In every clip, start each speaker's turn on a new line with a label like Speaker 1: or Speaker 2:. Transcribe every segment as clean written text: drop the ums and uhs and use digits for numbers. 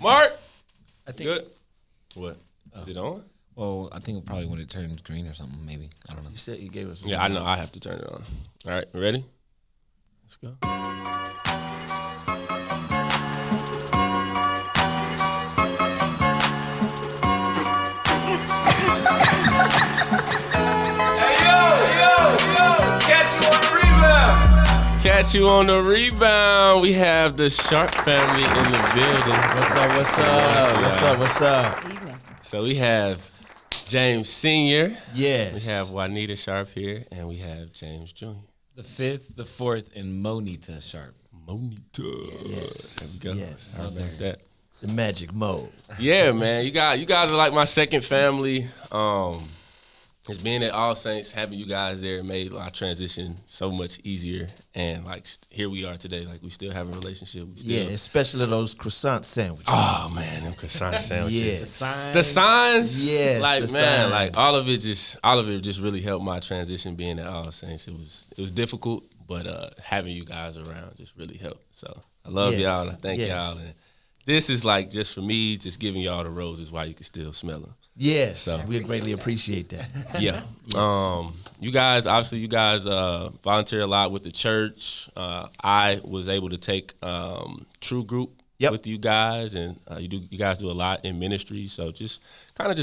Speaker 1: Mark.
Speaker 2: I think.
Speaker 1: Good. What? Is it on?
Speaker 2: Well, I think probably when it turns green or something, maybe. I don't know.
Speaker 3: You said you gave us.
Speaker 1: Yeah, I know. I have to turn it on. All right, ready? Let's go. Catch you on the rebound. We have the Sharpe family in the building.
Speaker 3: What's up?
Speaker 4: Evening.
Speaker 1: So we have James Sr.
Speaker 3: Yes.
Speaker 1: We have Monita Sharpe here, and we have James Jr.
Speaker 2: The fifth, the fourth, and Monita Sharpe.
Speaker 1: Monita.
Speaker 3: Yes.
Speaker 1: There we go.
Speaker 3: Yes.
Speaker 1: How about that?
Speaker 3: The magic mode.
Speaker 1: Yeah, man. You guys are like my second family. It's being at All Saints, having you guys there made our transition so much easier. And like here we are today. Like we still have a relationship. We still,
Speaker 3: Especially those croissant sandwiches.
Speaker 1: Oh man, them croissant sandwiches.
Speaker 3: Yes.
Speaker 1: The signs.
Speaker 3: Yes.
Speaker 1: Like
Speaker 3: the
Speaker 1: man,
Speaker 3: signs.
Speaker 1: like all of it just really helped my transition being at All Saints. It was difficult, but having you guys around just really helped. So I love y'all and I thank y'all. And this is like just for me, just giving y'all the roses while you can still smell them.
Speaker 3: Yes,
Speaker 1: So-
Speaker 3: we greatly appreciate that.
Speaker 1: Yeah. You guys volunteer a lot with the church. I was able to take True Group with you guys, and you guys do a lot in ministry. So just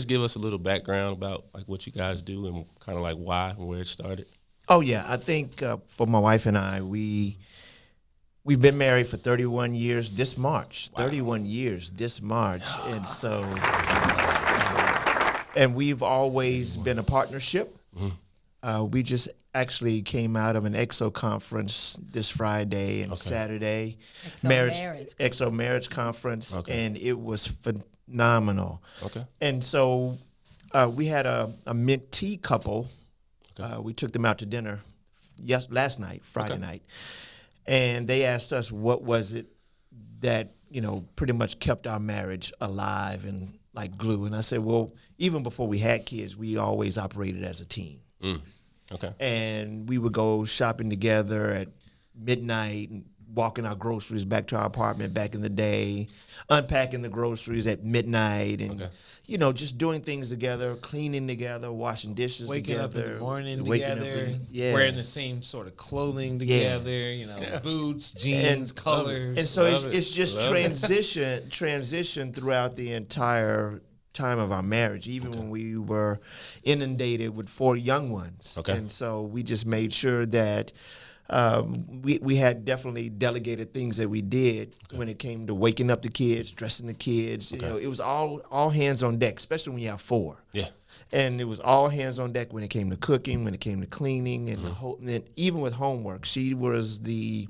Speaker 1: give us a little background about like what you guys do and kind of like why and where it started.
Speaker 3: Oh yeah, I think for my wife and I, we've been married for 31 years this March. Wow. 31 years this March, and so. And we've always been a partnership. Mm-hmm. We just actually came out of an EXO conference this Friday and Saturday. EXO marriage conference, and it was phenomenal. Okay. And so we had a mentee couple. Okay. We took them out to dinner last night, Friday night, and they asked us what was it that pretty much kept our marriage alive and like glue. And I said, well, even before we had kids, we always operated as a team. Mm. Okay. And we would go shopping together at midnight and walking our groceries back to our apartment back in the day, unpacking the groceries at midnight and, just doing things together, cleaning together, washing dishes
Speaker 2: waking
Speaker 3: together.
Speaker 2: Waking up in the morning together, wearing the same sort of clothing together, boots, jeans, colors.
Speaker 3: And so it's just transition throughout the entire time of our marriage, even when we were inundated with 4 young ones. Okay. And so we just made sure that we had definitely delegated things that we did when it came to waking up the kids, dressing the kids. It was all hands on deck, especially when you have 4. Yeah. And it was all hands on deck when it came to cooking, when it came to cleaning, and and even with homework. She was the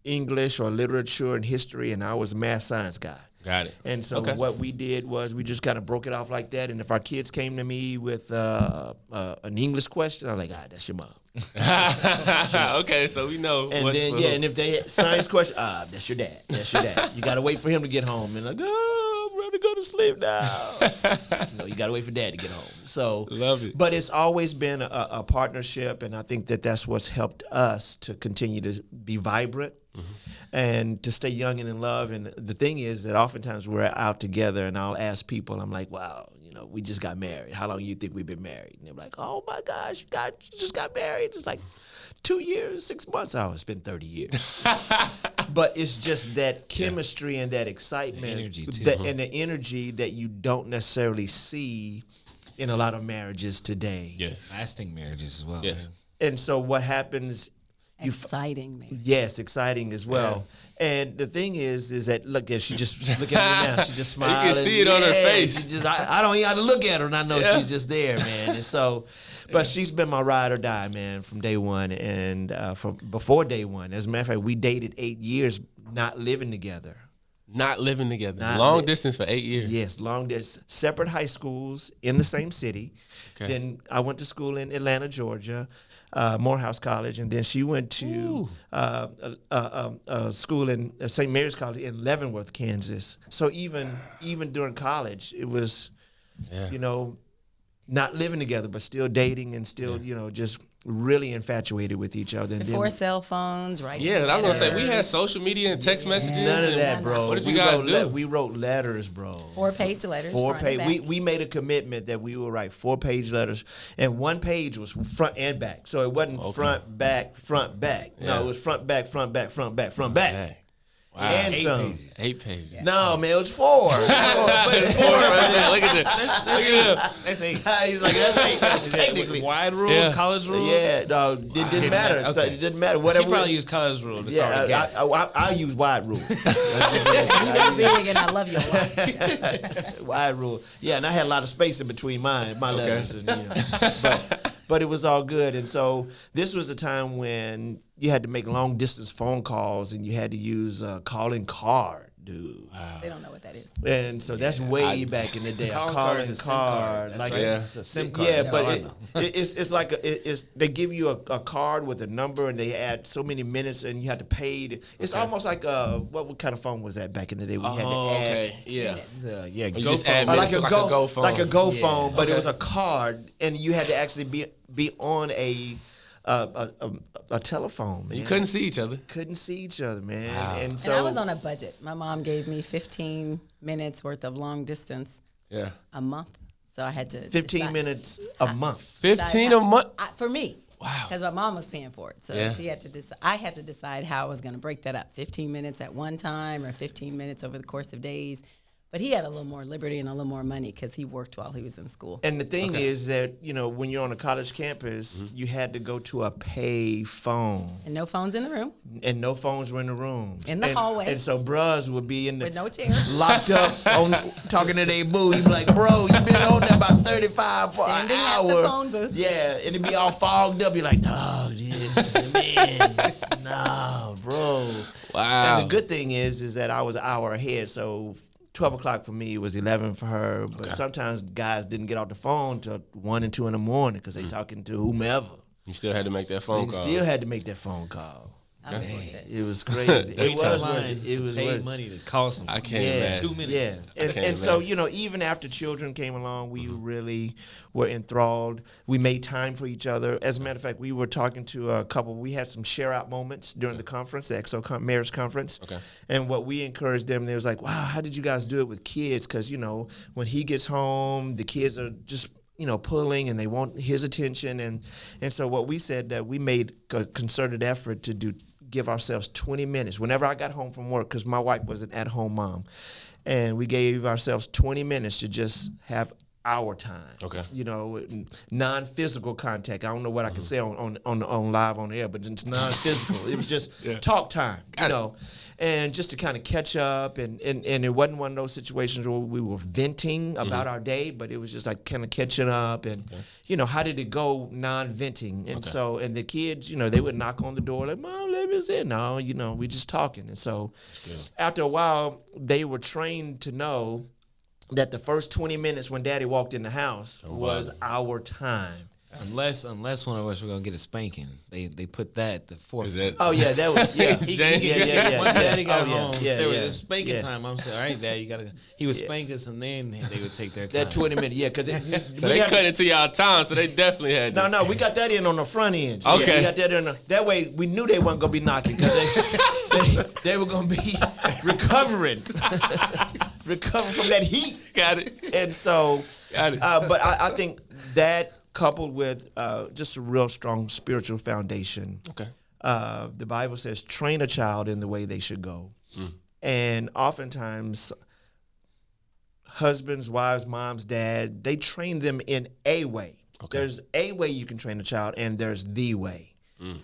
Speaker 3: English or literature and history, and I was a math science guy.
Speaker 1: Got it.
Speaker 3: And so what we did was we just kind of broke it off like that. And if our kids came to me with an English question, I'm like, that's your mom.
Speaker 1: Okay, so we know.
Speaker 3: And then and if they science question, that's your dad. That's your dad. You got to wait for him to get home. And like, I'm ready to go to sleep now. You got to wait for dad to get home. So
Speaker 1: love it.
Speaker 3: But it's always been a partnership, and I think that's what's helped us to continue to be vibrant. Mm-hmm. And to stay young and in love. And the thing is that oftentimes we're out together and I'll ask people, I'm like, wow, we just got married. How long do you think we've been married? And they're like, oh my gosh, you just got married. It's like 2 years, 6 months. Oh, it's been 30 years. But it's just that chemistry and that excitement
Speaker 2: the energy too.
Speaker 3: And the energy that you don't necessarily see in a lot of marriages today.
Speaker 1: Yes.
Speaker 2: Lasting marriages as well.
Speaker 1: Yes.
Speaker 3: And so what happens...
Speaker 4: Exciting.
Speaker 3: Yes, exciting as well. Yeah. And the thing is that look at she's just looking at me now. She just smiling.
Speaker 1: You can see it on her face.
Speaker 3: She just I don't even have to look at her, and I know she's just there, man. And so, but she's been my ride or die, man, from day one, and from before day one. As a matter of fact, we dated 8 years, not living together.
Speaker 1: Not living together. Long distance for 8 years.
Speaker 3: Yes, long distance. Separate high schools in the same city. Okay. Then I went to school in Atlanta, Georgia. Morehouse College, and then she went to school in St. Mary's College in Leavenworth, Kansas. So even during college, it was, not living together, but still dating and still, just really infatuated with each other. And
Speaker 4: before cell phones, right?
Speaker 1: Yeah, I was going to say, we had social media and text messages.
Speaker 3: None of that, bro.
Speaker 1: What did you guys do?
Speaker 3: We wrote letters, bro.
Speaker 4: 4-page letters.
Speaker 3: 4-page. We made a commitment that we would write 4-page letters, and 1 page was front and back. So it wasn't front, back, front, back. Yeah. No, it was front, back, front, back, front, back, front, back.
Speaker 1: Wow.
Speaker 3: And
Speaker 1: 8 pages.
Speaker 3: Yeah. No, man, it was 4.
Speaker 1: It's 4 right there. Look at that. Look at that.
Speaker 2: That's 8.
Speaker 3: He's like, that's 8. Technically.
Speaker 2: Wide rule, college rule?
Speaker 3: Yeah, no, it didn't matter. Okay. So it didn't matter. Whatever.
Speaker 2: She probably used college rule.
Speaker 3: I use wide rule.
Speaker 4: You're big and I love you a lot.
Speaker 3: Wide rule. Yeah, and I had a lot of space in between my letters. And, but it was all good. And so this was a time when you had to make long distance phone calls and you had to use a calling card, dude.
Speaker 4: Wow. They don't know what that is.
Speaker 3: And so that's way back in the day. A calling card.
Speaker 2: Like it's a SIM card.
Speaker 3: Yeah, but it's like they give you a card with a number and they add so many minutes and you have to pay. It's almost like what kind of phone was that back in the day? We had to add.
Speaker 1: Yeah.
Speaker 2: Go phone.
Speaker 3: Like a go phone. Like a go phone, but it was a card and you had to actually be on a telephone, man.
Speaker 1: You couldn't see each other.
Speaker 3: Couldn't see each other, man.
Speaker 1: Wow.
Speaker 3: And
Speaker 4: I was on a budget. My mom gave me 15 minutes worth of long distance a month. So I had to
Speaker 3: 15 minutes a month.
Speaker 1: 15 a month?
Speaker 4: For me.
Speaker 1: Wow.
Speaker 4: Because my mom was paying for it. So she had to decide. I had to decide how I was going to break that up. 15 minutes at one time or 15 minutes over the course of days. But he had a little more liberty and a little more money because he worked while he was in school.
Speaker 3: And the thing is that, when you're on a college campus, you had to go to a pay phone.
Speaker 4: And no phones in the room.
Speaker 3: And no phones were in the room.
Speaker 4: In the hallway.
Speaker 3: And so bros would be in the...
Speaker 4: With no chairs.
Speaker 3: Locked up, talking to their boo. He'd be like, bro, you been on there about 35 for an hour.
Speaker 4: At the phone booth.
Speaker 3: Yeah, and it'd be all fogged up. You're like, dog, man, no, bro.
Speaker 1: Wow.
Speaker 3: And the good thing is that I was an hour ahead, so... 12 o'clock for me, it was 11 for her. But sometimes guys didn't get off the phone till 1 and 2 in the morning because they talking to whomever.
Speaker 1: You still had to make that phone call.
Speaker 3: Still had to make that phone call. It was crazy.
Speaker 2: It was worth it. Was worth money to call somebody.
Speaker 1: I can't imagine.
Speaker 2: 2 minutes.
Speaker 3: Yeah. And so, even after children came along, we really were enthralled. We made time for each other. As a matter of fact, we were talking to a couple. We had some share out moments during the conference, the XO Marriage Conference.
Speaker 1: Okay.
Speaker 3: And what we encouraged them, they was like, wow, how did you guys do it with kids? Because, when he gets home, the kids are just pulling and they want his attention. And so what we said that we made a concerted effort to give ourselves 20 minutes whenever I got home from work because my wife was an at-home mom. And we gave ourselves 20 minutes to just have our time.
Speaker 1: Okay.
Speaker 3: Non-physical contact. I don't know what I can say on live on air, but it's non-physical. It was just talk time, and just to kind of catch up. And it wasn't one of those situations where we were venting about our day, but it was just like kind of catching up and, how did it go non-venting? And so, and the kids, they would knock on the door like, Mom, let me in. No, we just talking. And so after a while, they were trained to know that the first 20 minutes when Daddy walked in the house was our time.
Speaker 2: Unless one of us were gonna get a spanking, they put that the fourth.
Speaker 3: Oh yeah, that was yeah.
Speaker 2: Once Daddy got home, there was spanking time. I'm saying, all right, Dad, you gotta. He would spank us, and then they would take their time.
Speaker 3: That 20 minutes, because
Speaker 1: so they cut into y'all time, so they definitely had.
Speaker 3: No, we got that in on the front end. So
Speaker 1: okay,
Speaker 3: we got that in. That way, we knew they weren't gonna be knocking because they were gonna be recovering from that heat.
Speaker 1: Got it.
Speaker 3: And so,
Speaker 1: got it.
Speaker 3: But I think that, coupled with just a real strong spiritual foundation.
Speaker 1: Okay.
Speaker 3: The Bible says, train a child in the way they should go. And oftentimes, husbands, wives, moms, dad, they train them in a way. Okay. There's a way you can train a child, and there's the way.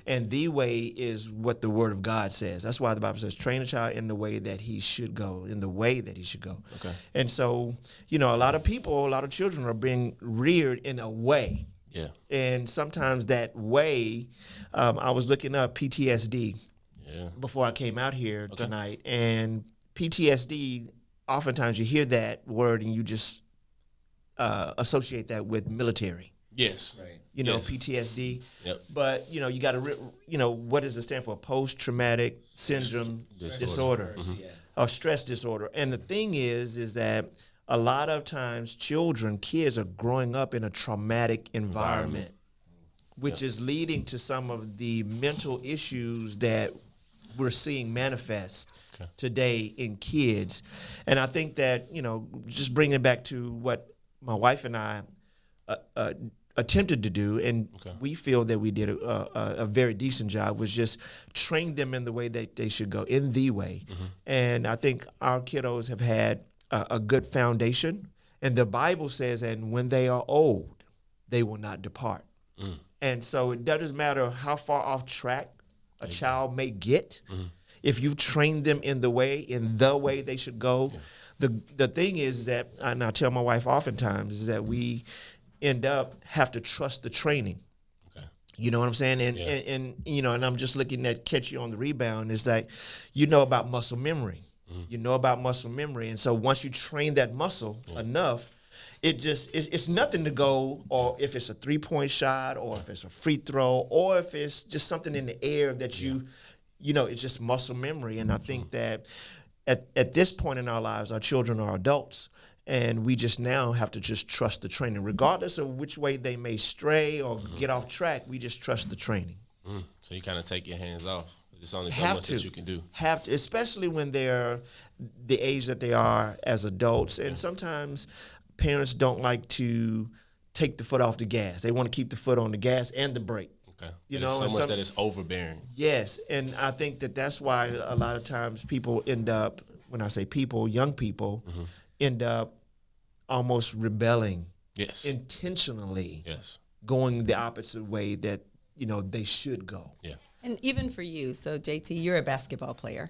Speaker 3: And the way is what the Word of God says. That's why the Bible says, train a child in the way that he should go, in the way that he should go.
Speaker 1: Okay.
Speaker 3: And so, a lot of children are being reared in a way.
Speaker 1: Yeah.
Speaker 3: And sometimes that way, I was looking up PTSD before I came out here tonight. And PTSD, oftentimes you hear that word and you just associate that with military.
Speaker 1: Yes.
Speaker 3: Right. PTSD.
Speaker 1: Yep.
Speaker 3: But, you got to, what does it stand for? Post-traumatic syndrome disorder. Or stress disorder. And the thing is that a lot of times kids are growing up in a traumatic environment. which is leading to some of the mental issues that we're seeing manifest today in kids. And I think that, just bringing it back to what my wife and I attempted to do, and we feel that we did a very decent job, was just train them in the way that they should go, in the way. And I think our kiddos have had a good foundation. And the Bible says, and when they are old, they will not depart. And so it doesn't matter how far off track a child may get, if you train them in the way they should go. The thing is that, and I tell my wife oftentimes, is that we end up have to trust the training. You know what I'm saying? And I'm just looking at catch you on the rebound, is that about muscle memory. You know about muscle memory. And so once you train that muscle enough, it's nothing to go, or if it's a 3-point shot, or if it's a free throw, or if it's just something in the air that it's just muscle memory. And I think that at this point in our lives, our children are adults, and we just now have to just trust the training. Regardless of which way they may stray or get off track, we just trust the training.
Speaker 1: So you kind of take your hands off. There's only so much that you can do.
Speaker 3: Have to, especially when they're the age that they are as adults. And sometimes parents don't like to take the foot off the gas. They want to keep the foot on the gas and the brake.
Speaker 1: So much that it's overbearing.
Speaker 3: Yes, and I think that's why a lot of times people end up, when I say people, young people, end up almost rebelling. Intentionally. Going the opposite way that they should go.
Speaker 4: And even for you, so JT, you're a basketball player,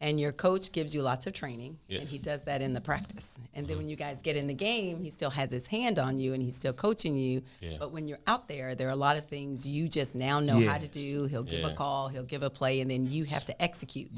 Speaker 4: and your coach gives you lots of training, and he does that in the practice. And then when you guys get in the game, he still has his hand on you, and he's still coaching you. But when you're out there are a lot of things you just now know how to do. He'll give a call, he'll give a play, and then you have to execute.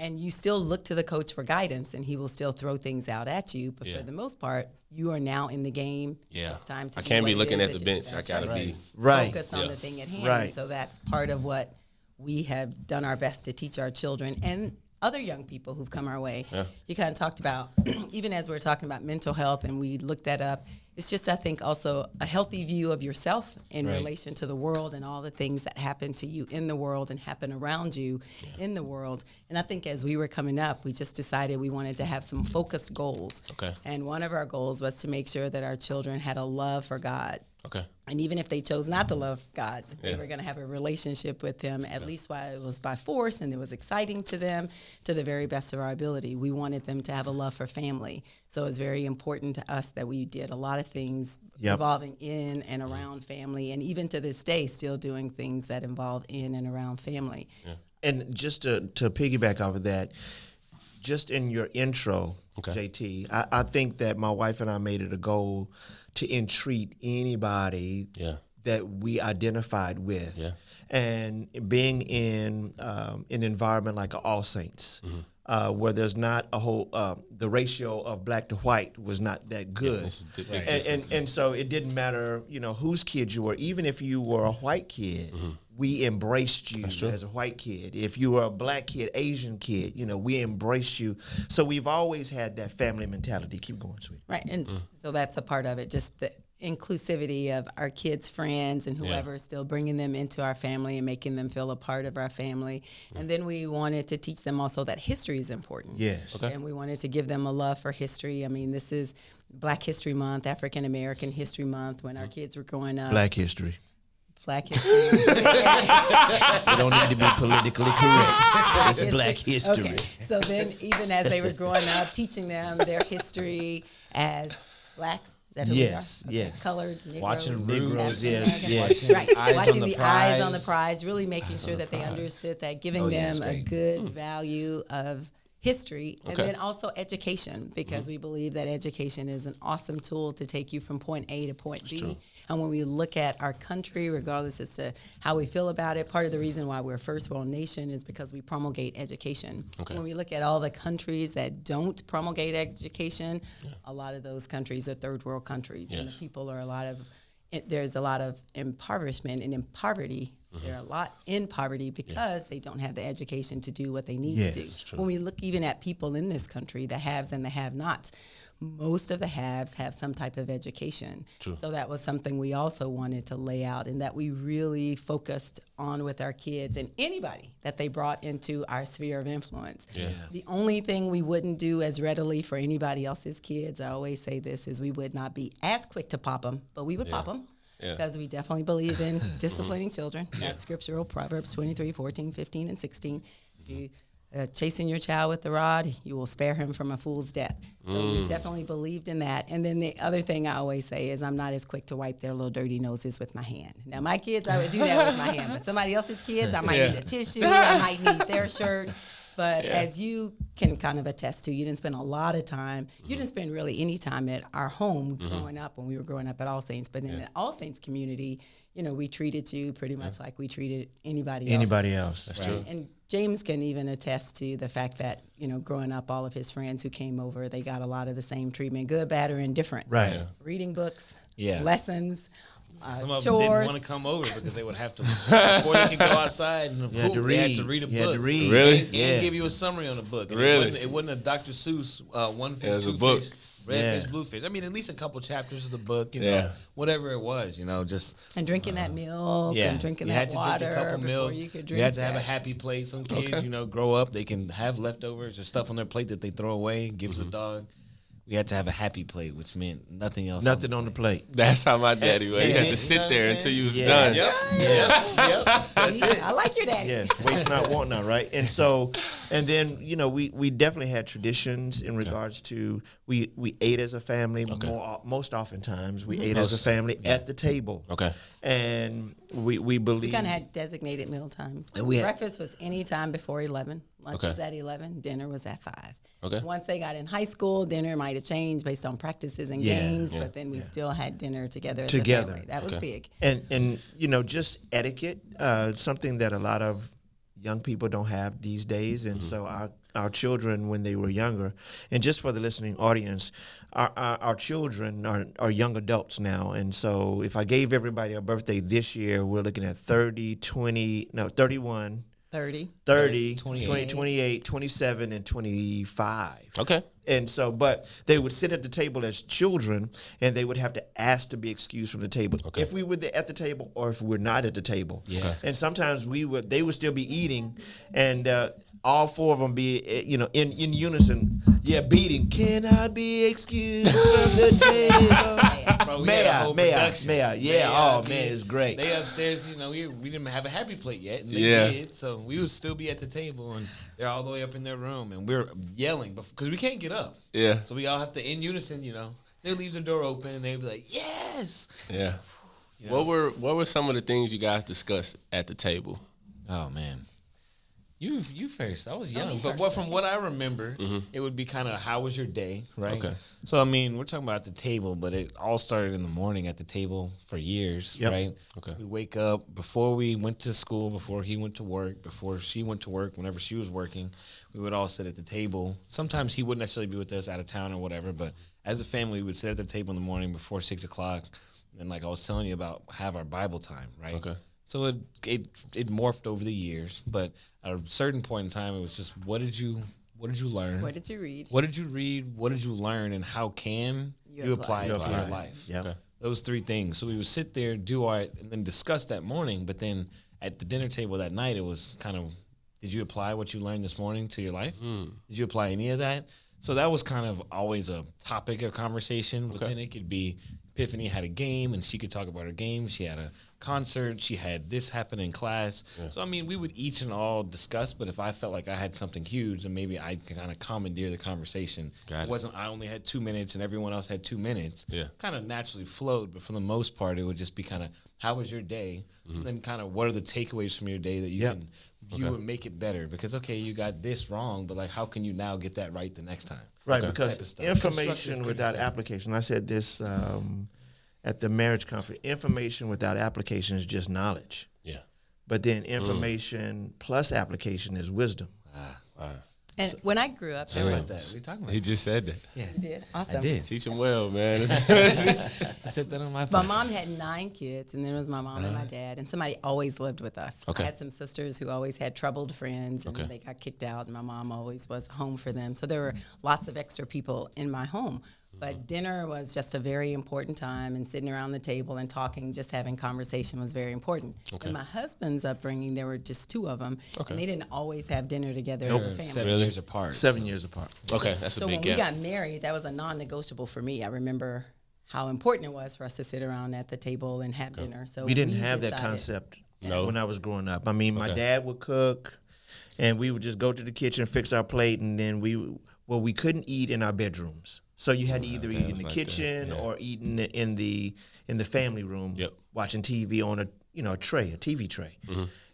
Speaker 4: And you still look to the coach for guidance, and he will still throw things out at you. But for the most part, you are now in the game. It's time to.
Speaker 1: I can't be looking at the bench. I gotta be
Speaker 4: focused on the thing at hand. So that's part of what we have done our best to teach our children and other young people who've come our way. You kind of talked about, even as we're talking about mental health, and we looked that up, it's just, I think, also a healthy view of yourself in relation to the world and all the things that happen to you in the world and happen around you in the world. And I think as we were coming up, we just decided we wanted to have some focused goals. And one of our goals was to make sure that our children had a love for God. And even if they chose not to love God, they were going to have a relationship with Him, at least while it was by force and it was exciting to them, to the very best of our ability. We wanted them to have a love for family. So it's very important to us that we did a lot of things involving in and around family, and even to this day, still doing things that involve in and around family.
Speaker 3: And just to piggyback off of that, just in your intro, JT, I think that my wife and I made it a goal to entreat anybody that we identified with. And being in an environment like All Saints, where there's not a whole, the ratio of black to white was not that good. And so it didn't matter, whose kid you were. Even if you were a white kid, we embraced you as a white kid. If you were a black kid, Asian kid, we embraced you. So we've always had that family mentality. Keep going, sweet.
Speaker 4: Right, and so that's a part of it, just the inclusivity of our kids' friends and whoever, still bringing them into our family and making them feel a part of our family. And then we wanted to teach them also that history is important. And we wanted to give them a love for history. I mean, this is Black History Month, African American History Month. When our kids were growing up.
Speaker 3: Black history.
Speaker 4: Black history.
Speaker 3: We don't need to be politically correct. It's Black history.
Speaker 4: So then, even as they were growing up, teaching them their history as blacks. Is that who we are? Colored, Negroes.
Speaker 2: Watching
Speaker 3: Negroes,
Speaker 4: Watching the eyes on the prize, really making sure that they understood that, giving them a good value of history, and then also education, because we believe that education is an awesome tool to take you from point A to point B. And when we look at our country, regardless as to how we feel about it, part of the reason why we're a first world nation is because we promulgate education. When we look at all the countries that don't promulgate education, a lot of those countries are third world countries, and the people are there's a lot of impoverishment and in poverty. They're a lot in poverty because they don't have the education to do what they need to do. When we look even at people in this country, the haves and the have-nots, most of the haves have some type of education.
Speaker 1: True.
Speaker 4: So that was something we also wanted to lay out, and that we really focused on with our kids and anybody that they brought into our sphere of influence.
Speaker 1: Yeah.
Speaker 4: The only thing we wouldn't do as readily for anybody else's kids, I always say this, is we would not be as quick to pop them, but we would pop them. Because we definitely believe in disciplining children. That's scriptural, Proverbs 23, 14, 15, and 16. If you chasing your child with the rod, you will spare him from a fool's death. So we definitely believed in that. And then the other thing I always say is I'm not as quick to wipe their little dirty noses with my hand. Now, my kids, I would do that with my hand. But somebody else's kids, I might need a tissue. I might need their shirt. But as you can kind of attest to, you didn't spend a lot of time. You didn't spend really any time at our home growing up when we were growing up at All Saints. But then at All Saints community, you know, we treated you pretty much like we treated anybody else.
Speaker 3: Anybody else.
Speaker 1: That's true.
Speaker 4: And James can even attest to the fact that, you know, growing up, all of his friends who came over, they got a lot of the same treatment, good, bad, or indifferent.
Speaker 3: Right.
Speaker 1: Yeah.
Speaker 4: Reading books,
Speaker 2: Yeah.
Speaker 4: lessons,
Speaker 2: Some of
Speaker 4: chores.
Speaker 2: them didn't want to come over because they would have to, before they could go outside and hoop, they had to read a book.
Speaker 3: had to read.
Speaker 1: Really?
Speaker 2: They give you a summary on the book. And
Speaker 1: Really?
Speaker 2: It wasn't a Dr. Seuss, one fish,
Speaker 1: was a
Speaker 2: two
Speaker 1: book.
Speaker 2: fish, red fish, blue fish. I mean, at least a couple chapters of the book, you know, whatever it was, you know, just.
Speaker 4: And drinking that milk and drinking that water before you could drink.
Speaker 2: You had to have a happy plate. Some kids, you know, grow up, they can have leftovers or stuff on their plate that they throw away, gives a dog. We had to have a happy plate, which meant nothing else.
Speaker 3: Nothing on the plate.
Speaker 1: That's how my daddy was. You had to sit there until you was done.
Speaker 2: Yep. That's it.
Speaker 4: I like your daddy.
Speaker 3: Yes, waste not, want not, right? And so, and then, you know, we definitely had traditions in regards to, we ate as a family. Most oftentimes we ate as a family at the table.
Speaker 1: Okay.
Speaker 3: And we believe.
Speaker 4: We kind of had designated meal times.
Speaker 3: We had-
Speaker 4: Breakfast was any time before 11. Lunch was at 11. Dinner was at 5.
Speaker 1: Okay.
Speaker 4: Once they got in high school, dinner might have changed based on practices and games, but then we still had dinner together as a family. That was big.
Speaker 3: And you know, just etiquette, something that a lot of young people don't have these days. And so our children, when they were younger, and just for the listening audience, our children are young adults now. And so if I gave everybody a birthday this year, we're looking at 31. 30, 28, 27, and 25.
Speaker 1: Okay.
Speaker 3: And so, but they would sit at the table as children, and they would have to ask to be excused from the table if we were at the table or if we're not at the table.
Speaker 2: Yeah. Okay.
Speaker 3: And sometimes they would still be eating, and all four of them be, you know, in unison, beating. Can I be excused from the table? May I? Yeah. Oh man, it's great.
Speaker 2: They upstairs, you know, we didn't have a happy plate yet, and they did, so we would still be at the table, and they're all the way up in their room, and we're yelling because we can't get up. Yeah. So we all have to, in unison, you know. They leave the door open, and they'd be like, "Yes."
Speaker 1: Yeah.
Speaker 2: You know?
Speaker 1: What were some of the things you guys discussed at the table?
Speaker 2: Oh man. You first. I was young, but from what I remember, it would be kind of how was your day, right? Okay. So I mean, we're talking about at the table, but it all started in the morning at the table for years, right? Okay. We wake up before we went to school, before he went to work, before she went to work, whenever she was working, we would all sit at the table. Sometimes he wouldn't necessarily be with us, out of town or whatever, but as a family, we would sit at the table in the morning before 6 o'clock, and like I was telling you about, have our Bible time, right? Okay. So it morphed over the years, but at a certain point in time, it was just what did you learn?
Speaker 4: What did you read?
Speaker 2: What did you read? What did you learn? And how can you apply it to your life?
Speaker 3: Yeah, okay.
Speaker 2: Those three things. So we would sit there, do our, and then discuss that morning. But then at the dinner table that night, it was kind of, did you apply what you learned this morning to your life? Did you apply any of that? So that was kind of always a topic of conversation. But then it could be Epiphany had a game, and she could talk about her game. She had a concert. She had this happen in class. Yeah. So, I mean, we would each and all discuss, but if I felt like I had something huge, then maybe I'd kind of commandeer the conversation. It wasn't I only had 2 minutes and everyone else had 2 minutes. Yeah. Kind of naturally flowed, but for the most part, it would just be kind of, how was your day? And then kind of what are the takeaways from your day that you can you would make it better? Because, okay, you got this wrong, but, like, how can you now get that right the next time?
Speaker 3: Right, because information without application, I said this at the marriage conference, information without application is just knowledge. Yeah. But then information plus application is wisdom.
Speaker 4: And when I grew up,
Speaker 2: like that. What are you talking about?
Speaker 1: He just said that.
Speaker 4: Yeah, you did. Awesome.
Speaker 2: I did.
Speaker 1: Teach him well, man.
Speaker 2: I said that on my phone.
Speaker 4: My mom had 9 kids, and then it was my mom and my dad, and somebody always lived with us. Okay. I had some sisters who always had troubled friends, and they got kicked out, and my mom always was home for them. So there were lots of extra people in my home. But dinner was just a very important time, and sitting around the table and talking, just having conversation was very important.
Speaker 1: Okay.
Speaker 4: In my husband's upbringing, there were just two of them, and they didn't always have dinner together as a family.
Speaker 2: 7 years apart.
Speaker 3: 7 years apart.
Speaker 1: Okay, that's
Speaker 4: So
Speaker 1: a big
Speaker 4: when
Speaker 1: gap.
Speaker 4: we got married, that was a non-negotiable for me. I remember how important it was for us to sit around at the table and have dinner. So
Speaker 3: We didn't have that
Speaker 4: decided-
Speaker 3: concept
Speaker 1: No.
Speaker 3: when I was growing up. I mean, my dad would cook, and we would just go to the kitchen, fix our plate, and then we couldn't eat in our bedrooms. So you had to either eat in the kitchen or eat in the family room, watching TV on a TV tray.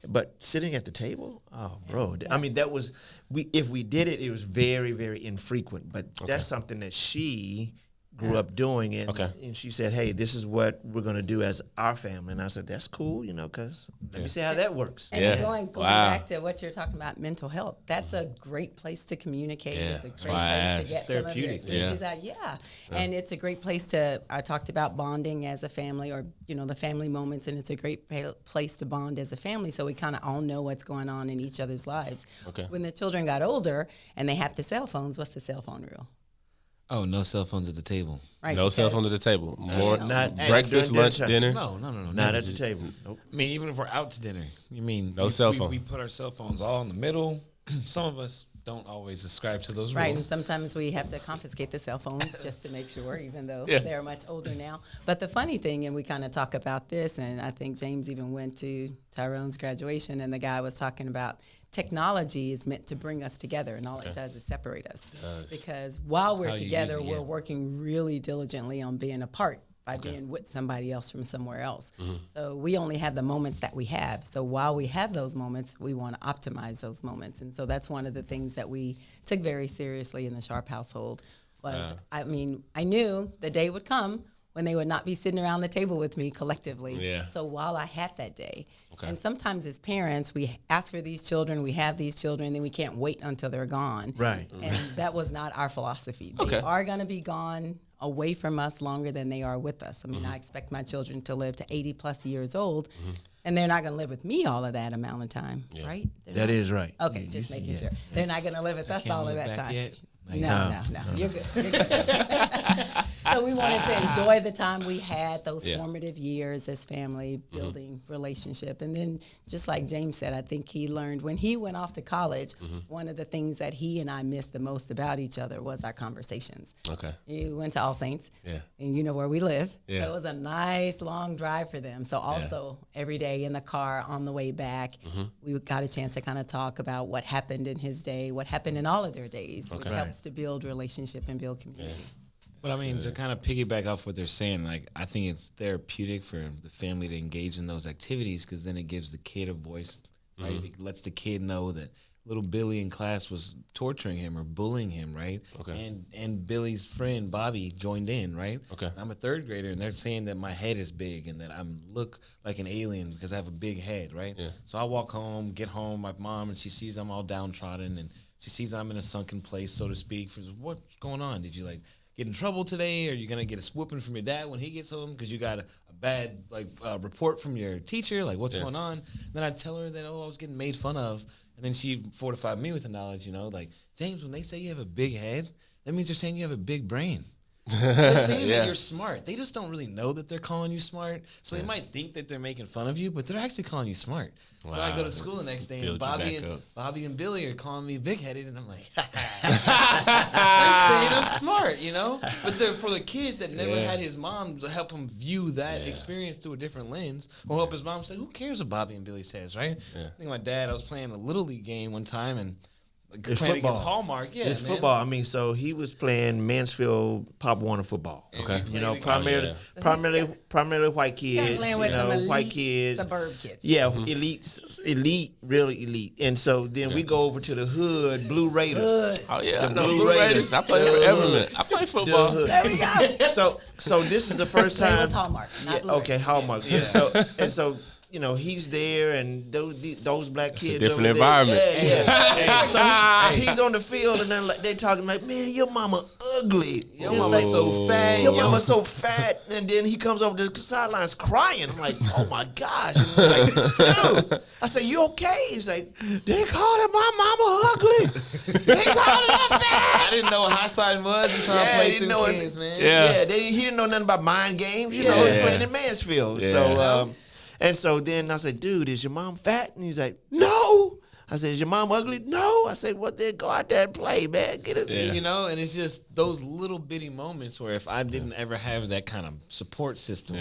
Speaker 3: But sitting at the table, oh, bro! I mean, that was if we did it, it was very, very infrequent. But that's something that she grew up doing, and she said, "Hey, this is what we're gonna do as our family." And I said, "That's cool, because let me see how that works."
Speaker 4: And going back to what you're talking about, mental health, that's a great place to communicate.
Speaker 1: Yeah.
Speaker 4: It's a great place to get
Speaker 2: therapeutic.
Speaker 4: some of your issues out. And it's a great place to. I talked about bonding as a family, or the family moments, and it's a great place to bond as a family. So we kind of all know what's going on in each other's lives.
Speaker 1: Okay.
Speaker 4: When the children got older and they had the cell phones, what's the cell phone rule?
Speaker 2: Oh, no cell phones at the table.
Speaker 4: Right.
Speaker 1: No cell phone at the table. More
Speaker 3: Not
Speaker 1: breakfast,
Speaker 3: during
Speaker 1: lunch, dinner.
Speaker 2: No.
Speaker 3: Not at the table. Nope.
Speaker 2: I mean, even if we're out to dinner,
Speaker 1: No cell phone.
Speaker 2: We put our cell phones all in the middle. Some of us don't always subscribe to those
Speaker 4: Right, and
Speaker 2: rules.
Speaker 4: sometimes we have to confiscate the cell phones just to make sure, even though they're much older now. But the funny thing, and we kind of talk about this, and I think James even went to Tyrone's graduation, and the guy was talking about technology is meant to bring us together, and all it does is separate us. Because while we're together, we're working really diligently on being apart by being with somebody else from somewhere else. So we only have the moments that we have. So while we have those moments, we want to optimize those moments. And so that's one of the things that we took very seriously in the Sharpe household was, I mean, I knew the day would come when they would not be sitting around the table with me collectively.
Speaker 1: Yeah.
Speaker 4: So while I had that day, and sometimes as parents, we ask for these children, we have these children, then we can't wait until they're gone.
Speaker 3: Right.
Speaker 4: And that was not our philosophy. They are going to be gone away from us longer than they are with us. I mean, I expect my children to live to 80 plus years old, and they're not going to live with me all of that amount of time, right?
Speaker 3: That is right.
Speaker 4: Okay, just making sure. They're not going to live with us all of that time.
Speaker 2: Yet.
Speaker 4: No. You're good. You're good. So we wanted to enjoy the time we had, those formative years as family, building relationship. And then, just like James said, I think he learned when he went off to college, one of the things that he and I missed the most about each other was our conversations.
Speaker 1: Okay.
Speaker 4: He went to All Saints, and you know where we live. So it was a nice, long drive for them. So also, every day in the car on the way back, we got a chance to kind of talk about what happened in his day, what happened in all of their days, which helps to build relationship and build community.
Speaker 2: But I mean, to kind of piggyback off what they're saying, like, I think it's therapeutic for the family to engage in those activities because then it gives the kid a voice, right? It lets the kid know that little Billy in class was torturing him or bullying him, right?
Speaker 1: Okay.
Speaker 2: And Billy's friend Bobby joined in, right?
Speaker 1: Okay.
Speaker 2: I'm a third grader, and they're saying that my head is big and that I look like an alien because I have a big head, right?
Speaker 1: Yeah.
Speaker 2: So I walk home, get home, my mom, and she sees I'm all downtrodden, and she sees I'm in a sunken place, so to speak. For what's going on? Did you get in trouble today? Are you gonna get a whooping from your dad when he gets home because you got a bad report from your teacher? Like, what's going on? Then I tell her that I was getting made fun of, and then she fortified me with the knowledge. James, when they say you have a big head, that means they're saying you have a big brain. So they're saying that you're smart. They just don't really know that they're calling you smart. So they might think that they're making fun of you, but they're actually calling you smart. Wow. So I go to school the next day, and Bobby and Billy are calling me big-headed, and I'm like, they're saying I'm smart, But for the kid that never had his mom to help him view that experience through a different lens, or help his mom say, who cares what Bobby and Billy says, right? I think my dad, I was playing a Little League game one time, and
Speaker 3: It's
Speaker 2: playing
Speaker 3: football.
Speaker 2: against Hallmark,
Speaker 3: It's football. I mean, so he was playing Mansfield Pop Warner football.
Speaker 1: Okay.
Speaker 3: Primarily white kids.
Speaker 4: Playing with some elite
Speaker 3: white kids,
Speaker 4: suburb kids.
Speaker 3: Yeah, elite, really elite. And so then we go over to the hood, Blue Raiders.
Speaker 1: Oh yeah,
Speaker 3: The
Speaker 1: no,
Speaker 3: Blue
Speaker 1: Blue
Speaker 3: Raiders.
Speaker 1: Raiders. I played for Everman. I played football.
Speaker 4: There we go.
Speaker 3: So this is the first
Speaker 4: It
Speaker 3: time.
Speaker 4: was Hallmark, not Blue
Speaker 3: Okay, Hallmark. Yeah. So he's there, and those black kids.
Speaker 1: It's a different
Speaker 3: over
Speaker 1: environment.
Speaker 3: There, yeah. So he's on the field, and then they talking like, man, your mama ugly.
Speaker 2: Your mama's so fat.
Speaker 3: Your mama's so fat. And then he comes over to the sidelines crying. I'm like, oh my gosh. And I'm like, dude. I said, you okay? He's like, they called my mama ugly. They called her fat.
Speaker 2: I didn't know what high side was until I played them kids, man.
Speaker 1: Yeah.
Speaker 3: He didn't know nothing about mind games. He playing in Mansfield.
Speaker 1: Yeah.
Speaker 3: So, and so then I said, dude, is your mom fat? And he's like, no. I said, is your mom ugly? No. I said, well, then go out there and play, man. Get it.
Speaker 2: Yeah. And it's just those little bitty moments where if I didn't ever have that kind of support system,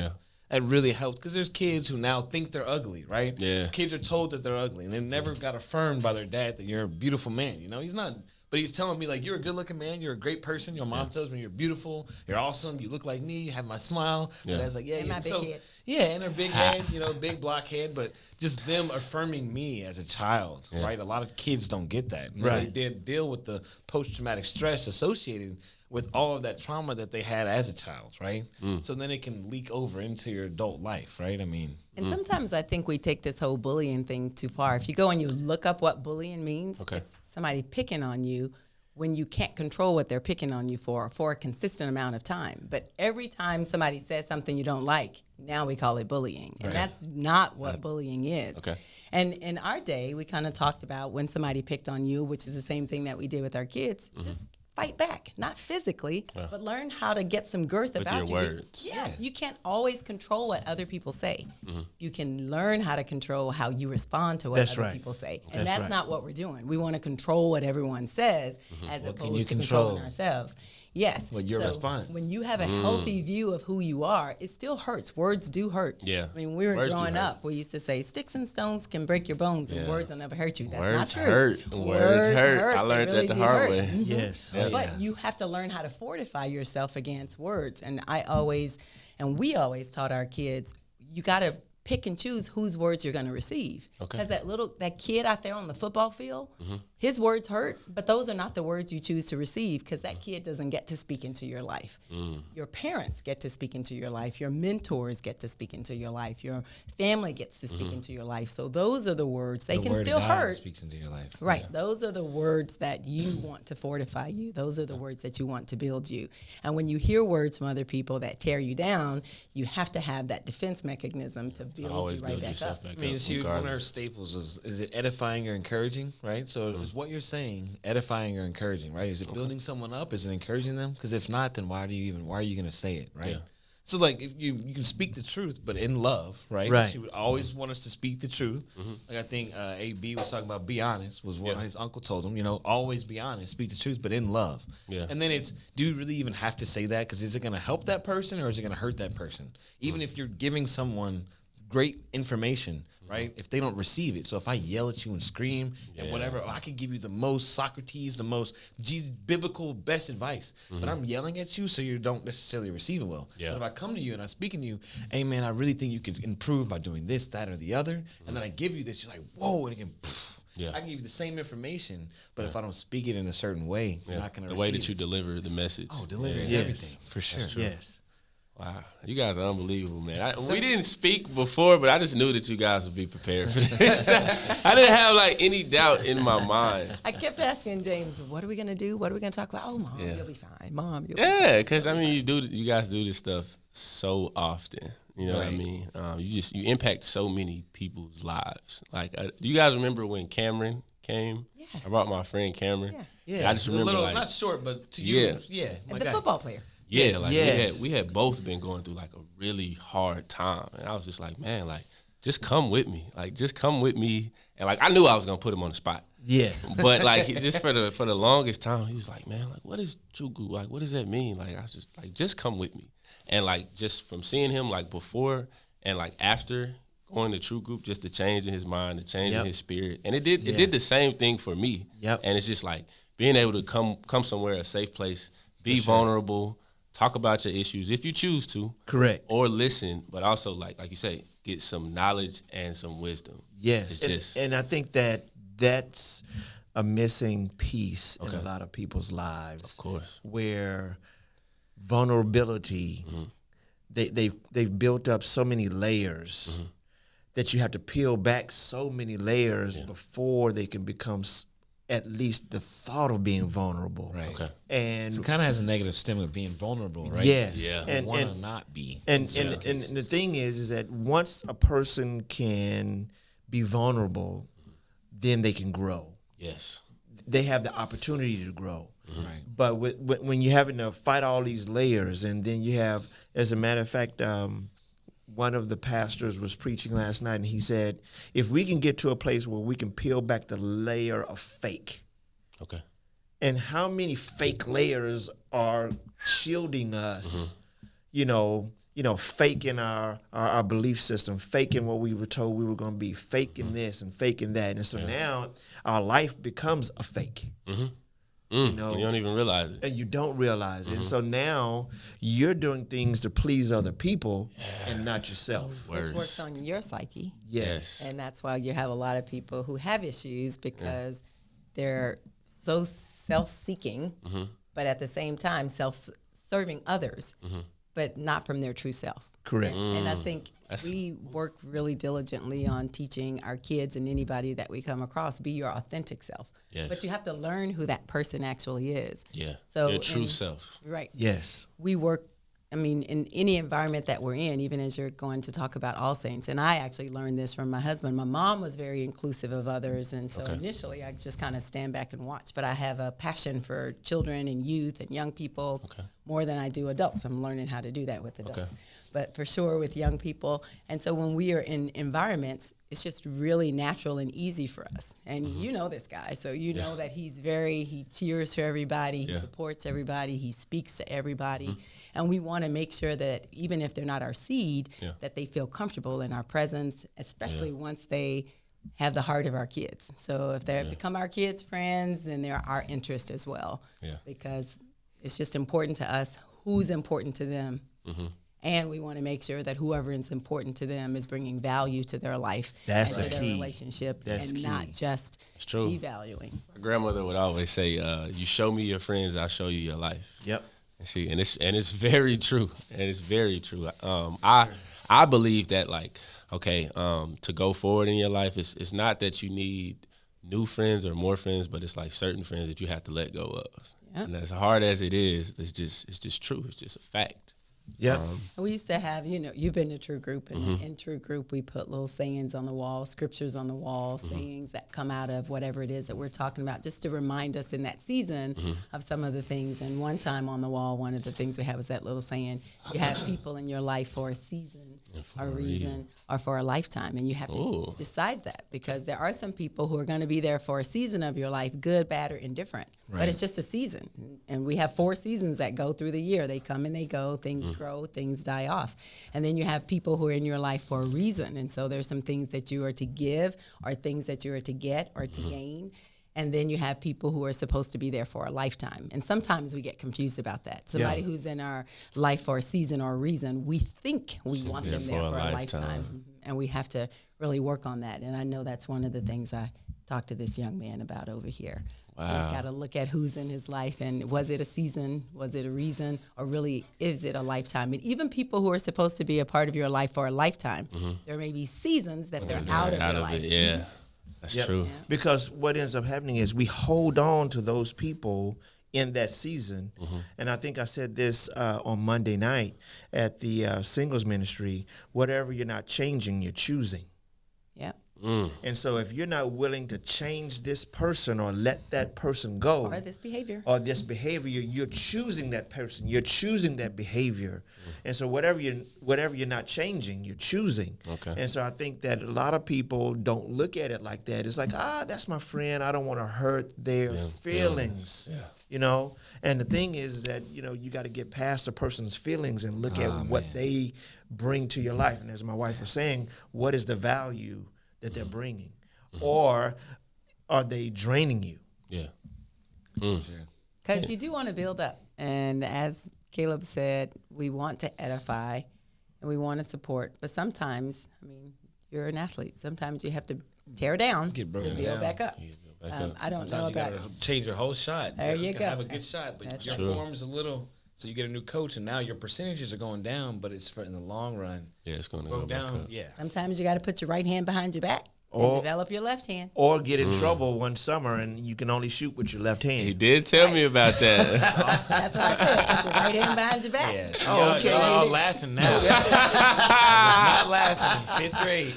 Speaker 2: that really helped. Because there's kids who now think they're ugly, right?
Speaker 1: Yeah.
Speaker 2: Kids are told that they're ugly, and they never got affirmed by their dad that you're a beautiful man. He's not. But he's telling me, like, you're a good-looking man. You're a great person. Your mom tells me you're beautiful. You're awesome. You look like me. You have my smile. Yeah. And I was like,
Speaker 4: and my big head.
Speaker 2: Yeah, and her big head, big block head. But just them affirming me as a child, right? A lot of kids don't get that.
Speaker 3: Right.
Speaker 2: They deal with the post-traumatic stress associated with all of that trauma that they had as a child, right? So then it can leak over into your adult life, right? I mean...
Speaker 4: And sometimes I think we take this whole bullying thing too far. If you go and you look up what bullying means, it's somebody picking on you when you can't control what they're picking on you for a consistent amount of time. But every time somebody says something you don't like, now we call it bullying. And that's not what bullying is.
Speaker 1: Okay.
Speaker 4: And in our day, we kind of talked about when somebody picked on you, which is the same thing that we did with our kids, just fight back, not physically, but learn how to get some girth
Speaker 1: with
Speaker 4: about
Speaker 1: your
Speaker 4: you.
Speaker 1: words.
Speaker 4: Yes, you can't always control what other people say. You can learn how to control how you respond to what other people say. And that's not what we're doing. We want to control what everyone says as opposed to controlling ourselves. Yes.
Speaker 2: Well, your response.
Speaker 4: When you have a healthy view of who you are, it still hurts. Words do hurt.
Speaker 1: Yeah.
Speaker 4: I mean, we were growing up, we used to say, sticks and stones can break your bones, and words will never hurt you. That's
Speaker 1: words
Speaker 4: not true.
Speaker 1: Hurt. Words hurt. I learned
Speaker 4: really
Speaker 1: that the hard
Speaker 4: hurt.
Speaker 1: way.
Speaker 3: Yes.
Speaker 4: But you have to learn how to fortify yourself against words. And we always taught our kids, you got to pick and choose whose words you're going to receive. Because that kid out there on the football field, his words hurt, but those are not the words you choose to receive, because that kid doesn't get to speak into your life. Your parents get to speak into your life. Your mentors get to speak into your life. Your family gets to speak into your life. So those are the words. They can still hurt.
Speaker 2: Speaks into your life.
Speaker 4: Right. Yeah. Those are the words that you want to fortify you. Those are the words that you want to build you. And when you hear words from other people that tear you down, you have to have that defense mechanism to build you right back up.
Speaker 2: I mean, one of her staples is it edifying or encouraging, right? So is what you're saying edifying or encouraging, right? Is it building someone up? Is it encouraging them? Because if not, then why are you going to say it, right? Yeah. So like if you can speak the truth, but in love, right? She would always want us to speak the truth. Like I think AB was talking about be honest, was what his uncle told him, always be honest, speak the truth, but in love. Yeah. And then do you really even have to say that? Because is it going to help that person or is it going to hurt that person? Even if you're giving someone great information, right? If they don't receive it. So if I yell at you and scream and whatever, I could give you the most Socrates, the most biblical best advice, but I'm yelling at you so you don't necessarily receive it well. But if I come to you and I'm speaking to you, hey man, I really think you could improve by doing this, that, or the other, and then I give you this, you're like, whoa, and again, I can give you the same information, but if I don't speak it in a certain way, you're not going to receive it.
Speaker 1: The way that you deliver the message.
Speaker 2: Oh, deliver is everything, for sure.
Speaker 3: Yes.
Speaker 1: Wow, you guys are unbelievable, man. We didn't speak before, but I just knew that you guys would be prepared for this. I didn't have any doubt in my mind.
Speaker 4: I kept asking James, "What are we gonna do? What are we gonna talk about?" Oh, Mom, you'll be fine. Mom, you'll be fine.
Speaker 1: Yeah, because you guys do this stuff so often. You know what I mean? You impact so many people's lives. Like, do you guys remember when Cameron came?
Speaker 4: Yes.
Speaker 1: I brought my friend Cameron.
Speaker 4: Yes.
Speaker 2: Yeah,
Speaker 1: I just remember,
Speaker 2: not short, but to you,
Speaker 4: The football player.
Speaker 1: Yeah, we had both been going through a really hard time, and I was just like, man, just come with me, just come with me, and I knew I was gonna put him on the spot.
Speaker 3: Yeah,
Speaker 1: but just for the longest time, he was like, man, what is true group? What does that mean? I was just come with me, and just from seeing him before and after going to True Group, just the change in his mind, the change in his spirit, and it did the same thing for me. Yep. And it's just being able to come somewhere, a safe place, be vulnerable. Talk about your issues if you choose to. Correct. Or listen, but also, like you say, get some knowledge and some wisdom.
Speaker 3: Yes. And I think that's a missing piece in a lot of people's lives.
Speaker 1: Of course.
Speaker 3: Where vulnerability, they've built up so many layers that you have to peel back so many layers before they can become at least the thought of being vulnerable.
Speaker 2: Right.
Speaker 1: Okay.
Speaker 3: And
Speaker 2: So it kind of has a negative stigma of being vulnerable, right?
Speaker 3: yes.
Speaker 1: Yeah.
Speaker 3: And
Speaker 2: want to not be.
Speaker 3: And the thing is that once a person can be vulnerable, then they can grow.
Speaker 1: Yes.
Speaker 3: They have the opportunity to grow.
Speaker 2: Right.
Speaker 3: But when you're having to fight all these layers, and then you have, as a matter of fact, one of the pastors was preaching last night, and he said, if we can get to a place where we can peel back the layer of fake.
Speaker 1: Okay.
Speaker 3: And how many fake layers are shielding us, faking our belief system, faking what we were told we were going to be, faking this and faking that. And so now our life becomes a fake. You
Speaker 1: don't even realize it.
Speaker 3: And you don't realize it. And so now you're doing things to please other people and not yourself.
Speaker 4: Which works on your psyche.
Speaker 3: Yes.
Speaker 4: And that's why you have a lot of people who have issues because they're so self-seeking, but at the same time self-serving others, but not from their true self.
Speaker 3: Correct.
Speaker 4: And I think we work really diligently on teaching our kids and anybody that we come across, be your authentic self.
Speaker 1: Yes.
Speaker 4: But you have to learn who that person actually is.
Speaker 1: Yeah.
Speaker 4: So
Speaker 1: Your true self.
Speaker 4: Right.
Speaker 3: Yes.
Speaker 4: We work, in any environment that we're in, even as you're going to talk about All Saints. And I actually learned this from my husband. My mom was very inclusive of others. And so initially I just kind of stand back and watch. But I have a passion for children and youth and young people more than I do adults. I'm learning how to do that with adults. But for sure with young people. And so when we are in environments, it's just really natural and easy for us. And you know this guy, so you know that he cheers for everybody, he supports everybody, he speaks to everybody. And we want to make sure that even if they're not our seed, that they feel comfortable in our presence, especially once they have the heart of our kids. So if they become our kids' friends, then they're our interest as well. Because it's just important to us who's important to them. And we want to make sure that whoever is important to them is bringing value to their life and to their relationship, and not just devaluing.
Speaker 1: My grandmother would always say, "You show me your friends, I'll show you your life."
Speaker 3: Yep.
Speaker 1: And it's very true. And it's very true. I believe that to go forward in your life, it's not that you need new friends or more friends, but it's like certain friends that you have to let go of. And as hard as it is, it's just true. It's just a fact.
Speaker 3: Yeah.
Speaker 4: We used to have, you've been to True Group, and in True Group we put little sayings on the wall, scriptures on the wall, sayings that come out of whatever it is that we're talking about, just to remind us in that season of some of the things. And one time on the wall, one of the things we had was that little saying, you have people in your life for a season, or a reason, or for a lifetime. And you have to decide that, because there are some people who are going to be there for a season of your life, good, bad, or indifferent. Right. But it's just a season. And we have 4 seasons that go through the year. They come and they go, things grow, things die off. And then you have people who are in your life for a reason. And so there's some things that you are to give, or things that you are to get or to gain. And then you have people who are supposed to be there for a lifetime. And sometimes we get confused about that. Somebody who's in our life for a season or a reason, we think we want them there for a lifetime. And we have to really work on that. And I know that's one of the things I talked to this young man about over here. Wow. He's got to look at who's in his life, and was it a season, was it a reason, or really is it a lifetime? And even people who are supposed to be a part of your life for a lifetime, there may be seasons that they're out of your life.
Speaker 1: Yeah, that's true. Yeah.
Speaker 3: Because what ends up happening is we hold on to those people in that season. And I think I said this on Monday night at the singles ministry, whatever you're not changing, you're choosing.
Speaker 4: Yeah.
Speaker 3: And so if you're not willing to change this person or let that person go,
Speaker 4: or this behavior,
Speaker 3: you're choosing that person, you're choosing that behavior. And so whatever you're not changing, you're choosing. Okay. And so I think that a lot of people don't look at it like that. It's like, that's my friend, I don't want to hurt their feelings. Yeah. And the thing is that, you got to get past a person's feelings and look at what they bring to your life. And as my wife was saying, what is the value that they're bringing? Or are they draining you?
Speaker 1: Yeah.
Speaker 4: Because you do want to build up. And as Caleb said, we want to edify and we want to support. But sometimes, you're an athlete. Sometimes you have to tear down to build back up. I don't know about
Speaker 2: you change your whole shot.
Speaker 4: There you go.
Speaker 2: Have a good shot, but your form's a little So you get a new coach, and now your percentages are going down, but it's for in the long run.
Speaker 1: Yeah, it's going to go down.
Speaker 2: Yeah.
Speaker 4: Sometimes you got to put your right hand behind your back and develop your left hand.
Speaker 3: Or get in trouble one summer and you can only shoot with your left hand.
Speaker 1: He did tell me about that.
Speaker 4: That's what I said. Put your right hand behind your back.
Speaker 2: Yeah. So okay. Y'all all laughing now. I was not laughing in 5th grade.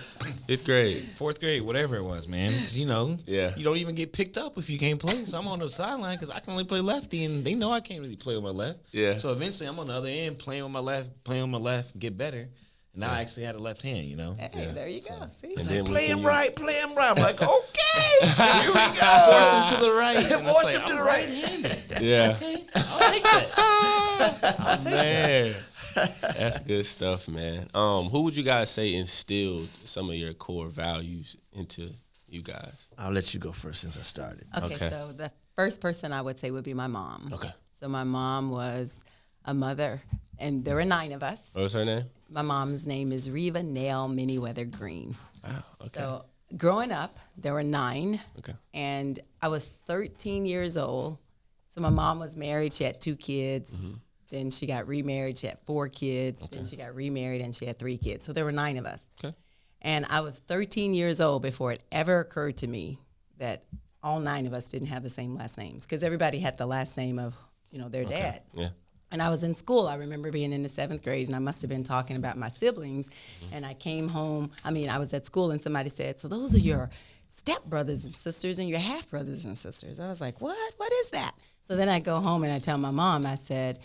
Speaker 1: 5th grade.
Speaker 2: 4th grade, whatever it was, man. 'Cause, you know,
Speaker 1: Yeah.
Speaker 2: you don't even get picked up if you can't play. So I'm on the sideline because I can only play lefty, and they know I can't really play with my left.
Speaker 1: Yeah.
Speaker 2: So eventually I'm on the other end playing with my left, get better. And now I actually had a left hand, you know.
Speaker 4: Hey, there you go. See?
Speaker 1: And then
Speaker 3: Play him right. I'm like, okay,
Speaker 2: Here we go. Force him to the right.
Speaker 3: Force him to the right.
Speaker 2: Right-handed.
Speaker 1: Yeah.
Speaker 2: Okay, I'll take that. I'll take
Speaker 1: Man. That's good stuff, man. Who would you guys say instilled some of your core values into you guys?
Speaker 3: I'll let you go first since I started.
Speaker 4: Okay,
Speaker 1: Okay.
Speaker 4: so the first person I would say would be my mom.
Speaker 1: Okay.
Speaker 4: So my mom was a mother, and there were 9 of us.
Speaker 1: What was her name?
Speaker 4: My mom's name is Reva Nail Manyweather Green.
Speaker 1: Wow. Okay.
Speaker 4: So growing up, there were 9.
Speaker 1: Okay.
Speaker 4: And I was 13 years old. So my mom was married. She had 2 kids.
Speaker 1: Mm-hmm.
Speaker 4: Then she got remarried. She had 4 kids.
Speaker 1: Okay.
Speaker 4: Then she got remarried and she had 3 kids. So there were 9 of us.
Speaker 1: Okay.
Speaker 4: And I was 13 years old before it ever occurred to me that all 9 of us didn't have the same last names, because everybody had the last name of, their dad.
Speaker 1: Yeah.
Speaker 4: And I was in school. I remember being in the 7th grade, and I must have been talking about my siblings. Mm-hmm. And I came home. I was at school, and somebody said, "So those are your stepbrothers and sisters and your half brothers and sisters." I was like, "What? What is that?" So then I go home and I tell my mom. I said,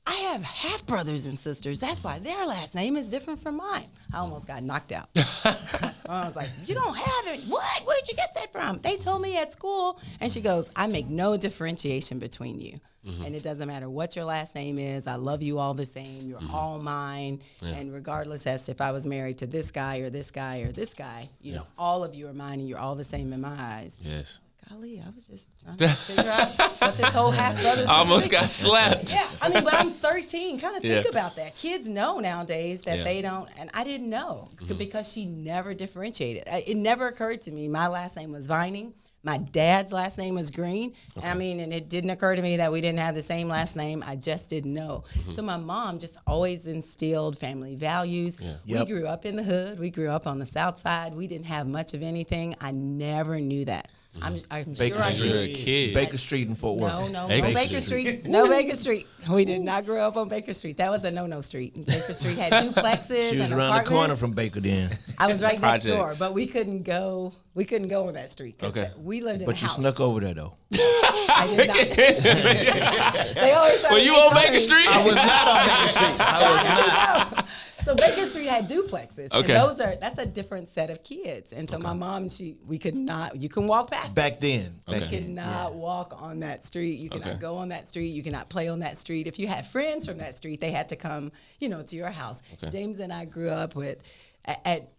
Speaker 4: "I have half brothers and sisters. That's why their last name is different from mine." I almost got knocked out. I was like, "You don't have it. What? Where'd you get that from?" They told me at school. And she goes, "I make no differentiation between you. Mm-hmm. And it doesn't matter what your last name is. I love you all the same. You're all mine. Yeah. And regardless as to if I was married to this guy or this guy or this guy, all of you are mine, and you're all the same in my eyes."
Speaker 1: Yes.
Speaker 4: Golly, I was just trying to figure out what this whole half brothers.
Speaker 1: Almost got slapped.
Speaker 4: Yeah, but I'm 13. Kind of think about that. Kids know nowadays that they don't, and I didn't know because she never differentiated. It never occurred to me. My last name was Vining. My dad's last name was Green. Okay. And it didn't occur to me that we didn't have the same last name. I just didn't know. Mm-hmm. So my mom just always instilled family values. Yeah. Yep. We grew up in the hood. We grew up on the South Side. We didn't have much of anything. I never knew that. I'm
Speaker 3: Baker
Speaker 4: sure
Speaker 3: Street.
Speaker 4: I did.
Speaker 1: Kid.
Speaker 3: Baker Street in Fort Worth.
Speaker 4: No Baker Street. No Baker Street. We did not grow up on Baker Street. That was a no street. Baker Street had duplexes.
Speaker 3: She was
Speaker 4: and
Speaker 3: around the corner from Baker then.
Speaker 4: I was right next door, but we couldn't go. We couldn't go on that street.
Speaker 1: Okay.
Speaker 4: We lived in
Speaker 3: But
Speaker 4: a
Speaker 3: you
Speaker 4: house.
Speaker 3: snuck over there though.
Speaker 4: I did not. They always
Speaker 1: Were you on Baker Street?
Speaker 3: I was not on Baker Street. I was not.
Speaker 4: So Baker Street had duplexes.
Speaker 1: Okay.
Speaker 4: And that's a different set of kids. And so my mom, we could not, you can walk past
Speaker 3: Back then.
Speaker 4: You could not walk on that street. You cannot go on that street. You cannot play on that street. If you had friends from that street, they had to come, to your house. Okay. James and I grew up with,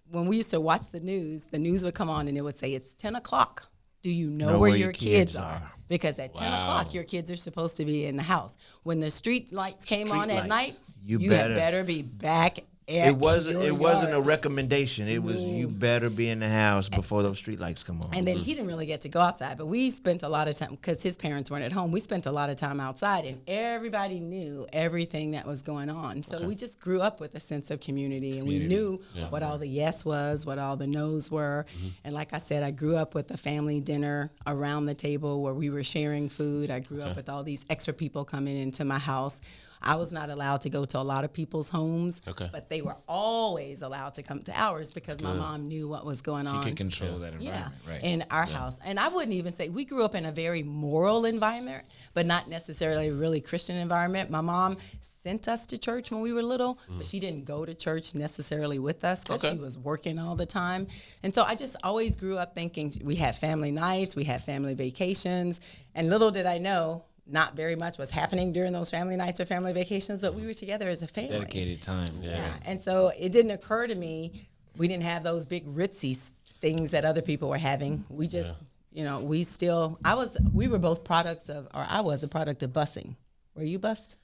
Speaker 4: when we used to watch the news would come on and it would say, "It's 10 o'clock. Do you know where your kids are?" Because at 10 o'clock, your kids are supposed to be in the house. When the street lights came on at night, you had better be back.
Speaker 3: It wasn't a recommendation. It was you better be in the house before those street lights come on.
Speaker 4: And then he didn't really get to go outside, but we spent a lot of time because his parents weren't at home. We spent a lot of time outside, and everybody knew everything that was going on. So we just grew up with a sense of community, and we knew what all the yes was, what all the no's were. Mm-hmm. And like I said, I grew up with a family dinner around the table where we were sharing food. I grew up with all these extra people coming into my house. I was not allowed to go to a lot of people's homes, but they were always allowed to come to ours because my mom knew what was going on.
Speaker 2: She could control that environment, right?
Speaker 4: In our house. And I wouldn't even say, we grew up in a very moral environment, but not necessarily a really Christian environment. My mom sent us to church when we were little, but she didn't go to church necessarily with us because she was working all the time. And so I just always grew up thinking we had family nights, we had family vacations, and little did I know, not very much was happening during those family nights or family vacations, but we were together as a family.
Speaker 2: Dedicated time. Yeah.
Speaker 4: And so it didn't occur to me, we didn't have those big ritzy things that other people were having. We just, we were both products of, or I was a product of busing. Were you bussed?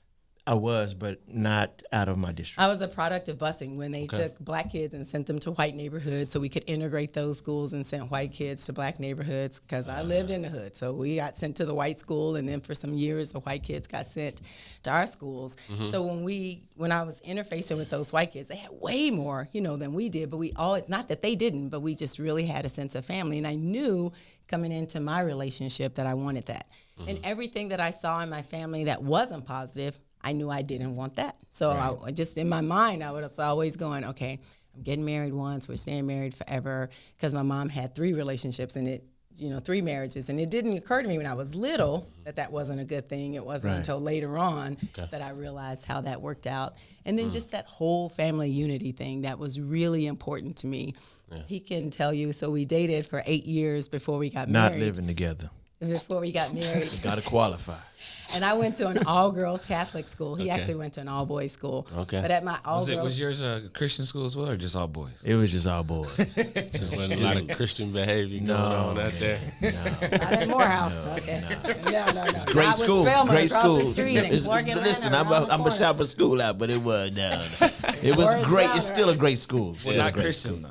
Speaker 3: I was, but not out of my district.
Speaker 4: I was a product of busing when they took black kids and sent them to white neighborhoods so we could integrate those schools and send white kids to black neighborhoods because I lived in the hood. So we got sent to the white school, and then for some years the white kids got sent to our schools. So when I was interfacing with those white kids, they had way more, than we did, but we always, not that they didn't, but we just really had a sense of family. And I knew coming into my relationship that I wanted that. And everything that I saw in my family that wasn't positive, I knew I didn't want that. So I just in my mind, I was always going, okay, I'm getting married once, we're staying married forever, because my mom had 3 relationships and 3 marriages. And it didn't occur to me when I was little that wasn't a good thing. It wasn't until later on that I realized how that worked out. And then just that whole family unity thing, that was really important to me. Yeah. He can tell you, so we dated for 8 years before we got married.
Speaker 3: Not living together.
Speaker 4: Before we got married.
Speaker 3: Got to qualify.
Speaker 4: And I went to an all-girls Catholic school. He actually went to an all-boys school.
Speaker 1: Okay.
Speaker 4: But at my all-girls...
Speaker 2: Was yours a Christian school as well, or just all boys?
Speaker 3: It was just all boys.
Speaker 1: There wasn't a lot of Christian behavior going on out there.
Speaker 4: Not at Morehouse. No.
Speaker 3: It's great school. Great school. Listen, I'm a shop of school out, but it was It was great. It's still a great school.
Speaker 2: Well, not Christian, though.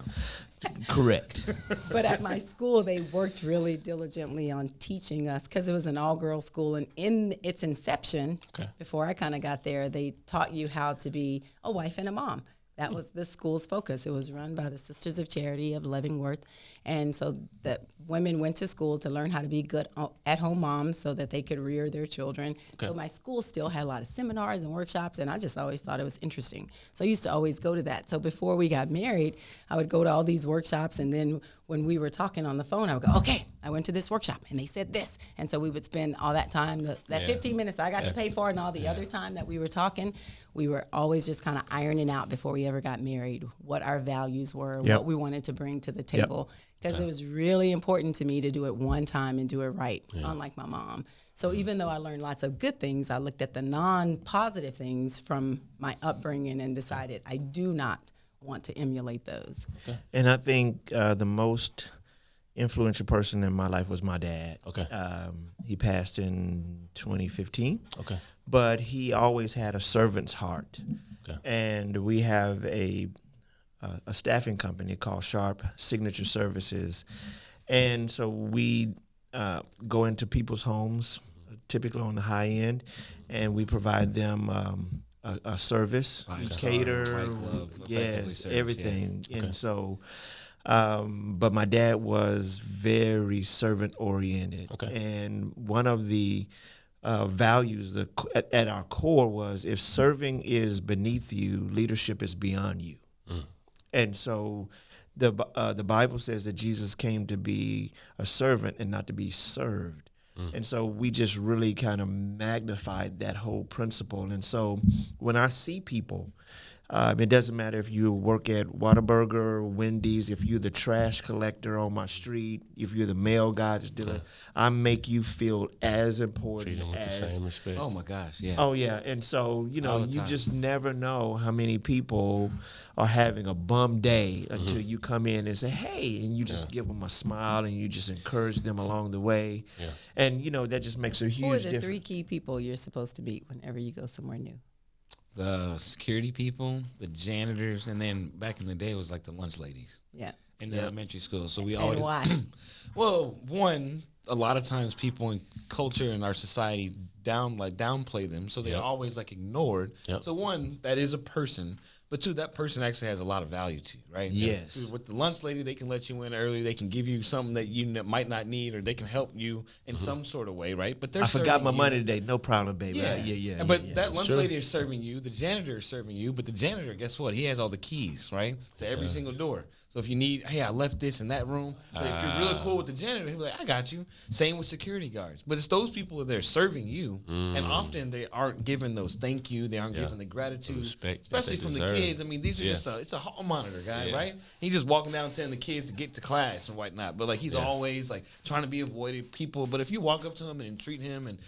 Speaker 3: Correct.
Speaker 4: But at my school, they worked really diligently on teaching us, because it was an all-girls school. And in its inception, before I kind of got there, they taught you how to be a wife and a mom. That was the school's focus. It was run by the Sisters of Charity of Leavenworth. And so that women went to school to learn how to be good at-home moms so that they could rear their children. So my school still had a lot of seminars and workshops, and I just always thought it was interesting. So I used to always go to that. So before we got married, I would go to all these workshops, and then when we were talking on the phone, I would go, okay, I went to this workshop, and they said this. And so we would spend all that time, that 15 minutes I got to pay for, and all the other time that we were talking, we were always just kind of ironing out before we ever got married what our values were, what we wanted to bring to the table. Because it was really important to me to do it one time and do it right, unlike my mom. So even though I learned lots of good things, I looked at the non-positive things from my upbringing and decided I do not want to emulate those.
Speaker 3: And I think the most influential person in my life was my dad. He passed in 2015. But he always had a servant's heart. And we have a staffing company called Sharpe Signature Services. And so we go into people's homes, typically on the high end, and we provide them a service. We cater, everything. And so, but my dad was very servant-oriented. And one of the values at our core was, if serving is beneath you, leadership is beyond you. And so the Bible says that Jesus came to be a servant and not to be served. And so we just really kind of magnified that whole principle. And so when I see people, it doesn't matter if you work at Whataburger, Wendy's, if you're the trash collector on my street, if you're the mail guy that's dealing, I make you feel as important.
Speaker 1: Treat them with the same respect.
Speaker 2: Oh my gosh, yeah.
Speaker 3: Oh yeah, and so you just never know how many people are having a bum day until you come in and say, hey, and you just give them a smile and you just encourage them along the way. And that just makes a huge difference.
Speaker 4: Who are the 3 key people you're supposed to meet whenever you go somewhere new?
Speaker 2: The security people, the janitors, and then back in the day it was like the lunch ladies. In the elementary school. So we always.
Speaker 4: And why?
Speaker 2: Well, one, a lot of times people in culture in our society downplay them, so they're always ignored. So one, that is a person. But 2, that person actually has a lot of value to you, right?
Speaker 3: Yes.
Speaker 2: So with the lunch lady, they can let you in early. They can give you something that you might not need, or they can help you in some sort of way, right? But
Speaker 3: I forgot my money today. No problem, baby.
Speaker 2: But that lunch lady is serving you. The janitor is serving you. But the janitor, guess what? He has all the keys, right, to every single door. So if you need, hey, I left this in that room. But if you're really cool with the janitor, he'll be like, I got you. Same with security guards. But it's those people that are serving you, and often they aren't given those thank you. They aren't given the gratitude,
Speaker 1: respect,
Speaker 2: especially from the kids. I mean, these are it's a hall monitor guy, right? He's just walking down telling the kids to get to class and whatnot. But he's always trying to be avoided people. But if you walk up to him and treat him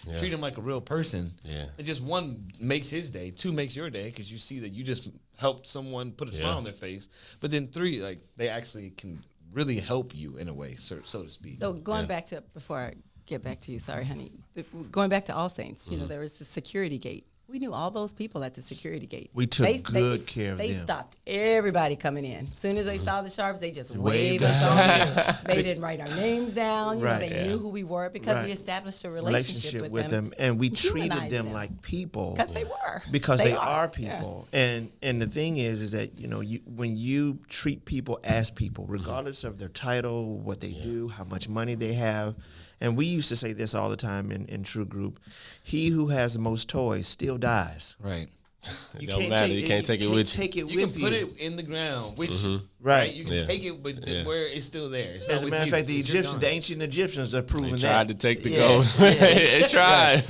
Speaker 2: like a real person, it just, 1, makes his day, 2, makes your day, because you see that you just helped someone put a smile on their face. But then 3, they actually can really help you in a way, so to speak.
Speaker 4: So going back to, before I get back to you, sorry, honey, but going back to All Saints, there was the security gate We knew all those people at the security gate.
Speaker 3: We took good care of them.
Speaker 4: They stopped everybody coming in. As soon as they saw the Sharpes, they just waved us on. They didn't write our names down. You know, they knew who we were because we established a relationship with them.
Speaker 3: And we treated them like people.
Speaker 4: Because they were.
Speaker 3: Because they are people. Yeah. And the thing is that, you know, when you treat people as people, regardless of their title, what they do, how much money they have, and we used to say this all the time in True Group, he who has the most toys still dies.
Speaker 2: Right.
Speaker 1: You can't matter. You can't take it with you.
Speaker 2: You can put it in the ground with you.
Speaker 3: Right.
Speaker 2: You can take it, but where it's still there. It's
Speaker 3: As a matter of fact, the ancient Egyptians are proving that.
Speaker 1: They tried to take the gold. They tried.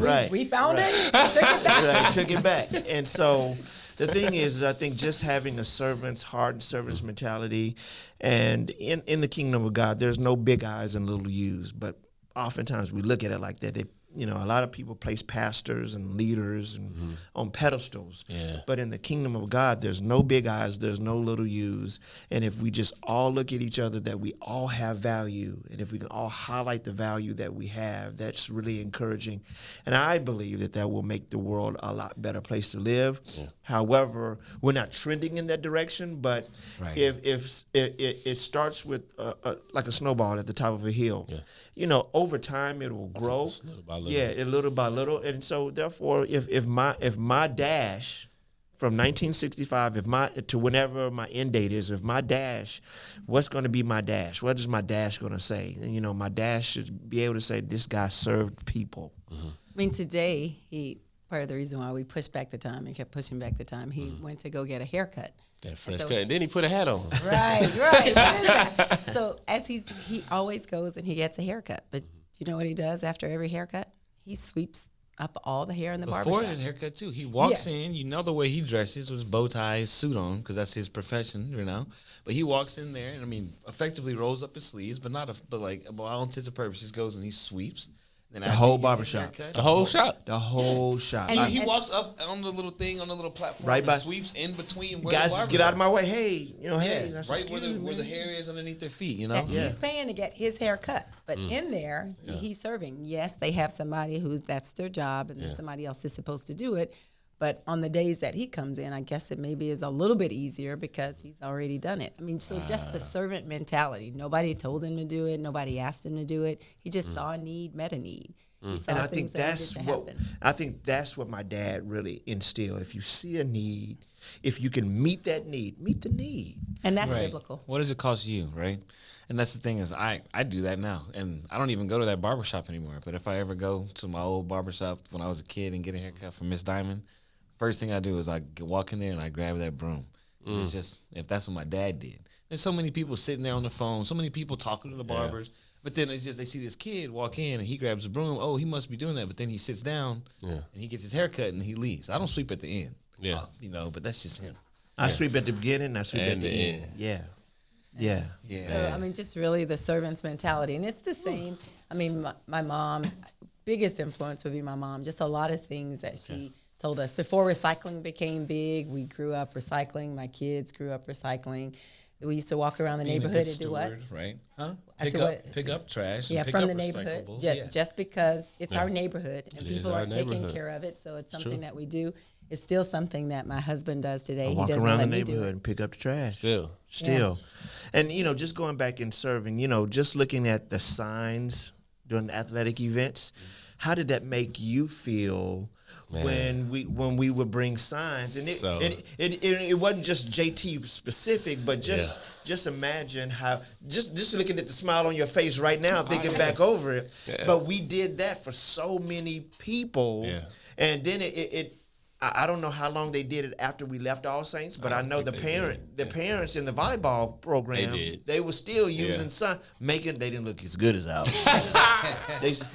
Speaker 3: Right.
Speaker 4: We found it. Took it back.
Speaker 3: Right. Took it back. And so the thing is, I think just having a servant's heart, servant's mentality, and in the kingdom of God, there's no big eyes and little U's, but oftentimes we look at it like that. You know, a lot of people place pastors and leaders and on pedestals. Yeah. But in the kingdom of God, there's no big eyes, there's no little U's. And if we just all look at each other, that we all have value, and if we can all highlight the value that we have, that's really encouraging. And I believe that will make the world a lot better place to live. Yeah. However, we're not trending in that direction, but if it starts with like a snowball at the top of a hill, you know, over time it will grow. Yeah, little by little. And so therefore, if my dash from 1965, to whenever my end date is, if my dash, what's going to be my dash? What is my dash going to say? And, you know, my dash should be able to say, this guy served people.
Speaker 4: I mean, today, part of the reason why we pushed back the time and kept pushing back the time, he went to go get a haircut.
Speaker 1: That fresh cut. And then he put a hat on.
Speaker 4: Right. What is that? So as he always goes and he gets a haircut. But you know what he does after every haircut? He sweeps up all the hair in the barbershop.
Speaker 2: Before that haircut, too. He walks in, you know the way he dresses with his bow tie, his suit on, because that's his profession, you know. But he walks in there and, I mean, effectively rolls up his sleeves, but by all intents and purposes, goes and he sweeps.
Speaker 3: The whole barbershop.
Speaker 1: The whole shop.
Speaker 3: The whole shop.
Speaker 2: And he walks up on the little thing, on the little platform, right and sweeps in between where
Speaker 3: guys just get out of my way. Hey, you know,
Speaker 2: right where the hair is underneath their feet, you know.
Speaker 4: And he's paying to get his hair cut. But in there, he's serving. Yes, they have somebody that's their job, and then somebody else is supposed to do it. But on the days that he comes in, I guess it maybe is a little bit easier because he's already done it. I mean, so just the servant mentality. Nobody told him to do it. Nobody asked him to do it. He just saw a need, met a need.
Speaker 3: And I think that's what my dad really instilled. If you see a need, if you can meet that need, meet the need.
Speaker 4: And that's biblical.
Speaker 2: What does it cost you, right? And that's the thing is I do that now. And I don't even go to that barbershop anymore. But if I ever go to my old barbershop when I was a kid and get a haircut from Miss Diamond, first thing I do is I walk in there and I grab that broom. It's just, if that's what my dad did. There's so many people sitting there on the phone, so many people talking to the barbers. But then it's just they see this kid walk in and he grabs a broom. Oh, he must be doing that. But then he sits down and he gets his hair cut and he leaves. I don't sweep at the end. Yeah. You know, but that's just him.
Speaker 3: I sweep at the beginning, I sweep at the end. Yeah.
Speaker 4: So, I mean, just really the servant's mentality. And it's the same. I mean, my mom, biggest influence would be my mom. Just a lot of things that she told us. Before recycling became big, we grew up recycling. My kids grew up recycling. We used to walk around the neighborhood and do what?
Speaker 2: Right? Huh? Pick up trash.
Speaker 4: Yeah,
Speaker 2: and pick
Speaker 4: from
Speaker 2: up
Speaker 4: the neighborhood. Yeah, just because it's our neighborhood and people are taking care of it, so it's something that we do. It's still something that my husband does today.
Speaker 3: He doesn't around the neighborhood and pick up the trash. Still.
Speaker 4: Yeah.
Speaker 3: And you know, just going back and serving, you know, just looking at the signs during the athletic events, how did that make you feel? When we would bring signs, and it wasn't just JT specific, but just imagine how just looking at the smile on your face right now, thinking back over it. Yeah. But we did that for so many people, and then I don't know how long they did it after we left All Saints, but I know the parents in the volleyball program, they were still using signs, they didn't look as good as ours.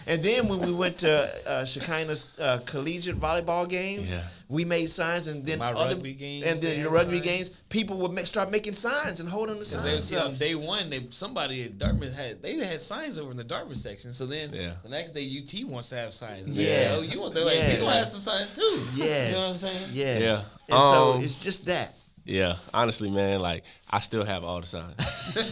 Speaker 3: And then when we went to Shekinah's collegiate volleyball games, we made signs, and then
Speaker 2: rugby games,
Speaker 3: and then the rugby games, people would start making signs and holding the signs up.
Speaker 2: On day one, somebody at Dartmouth had signs over in the Dartmouth section. So then the next day, UT wants to have signs.
Speaker 3: Yeah,
Speaker 2: we gonna have some signs too.
Speaker 3: Yeah.
Speaker 2: You know what I'm saying?
Speaker 3: Yes. Yeah. And so it's just that.
Speaker 1: Yeah. Honestly, man, I still have all the signs.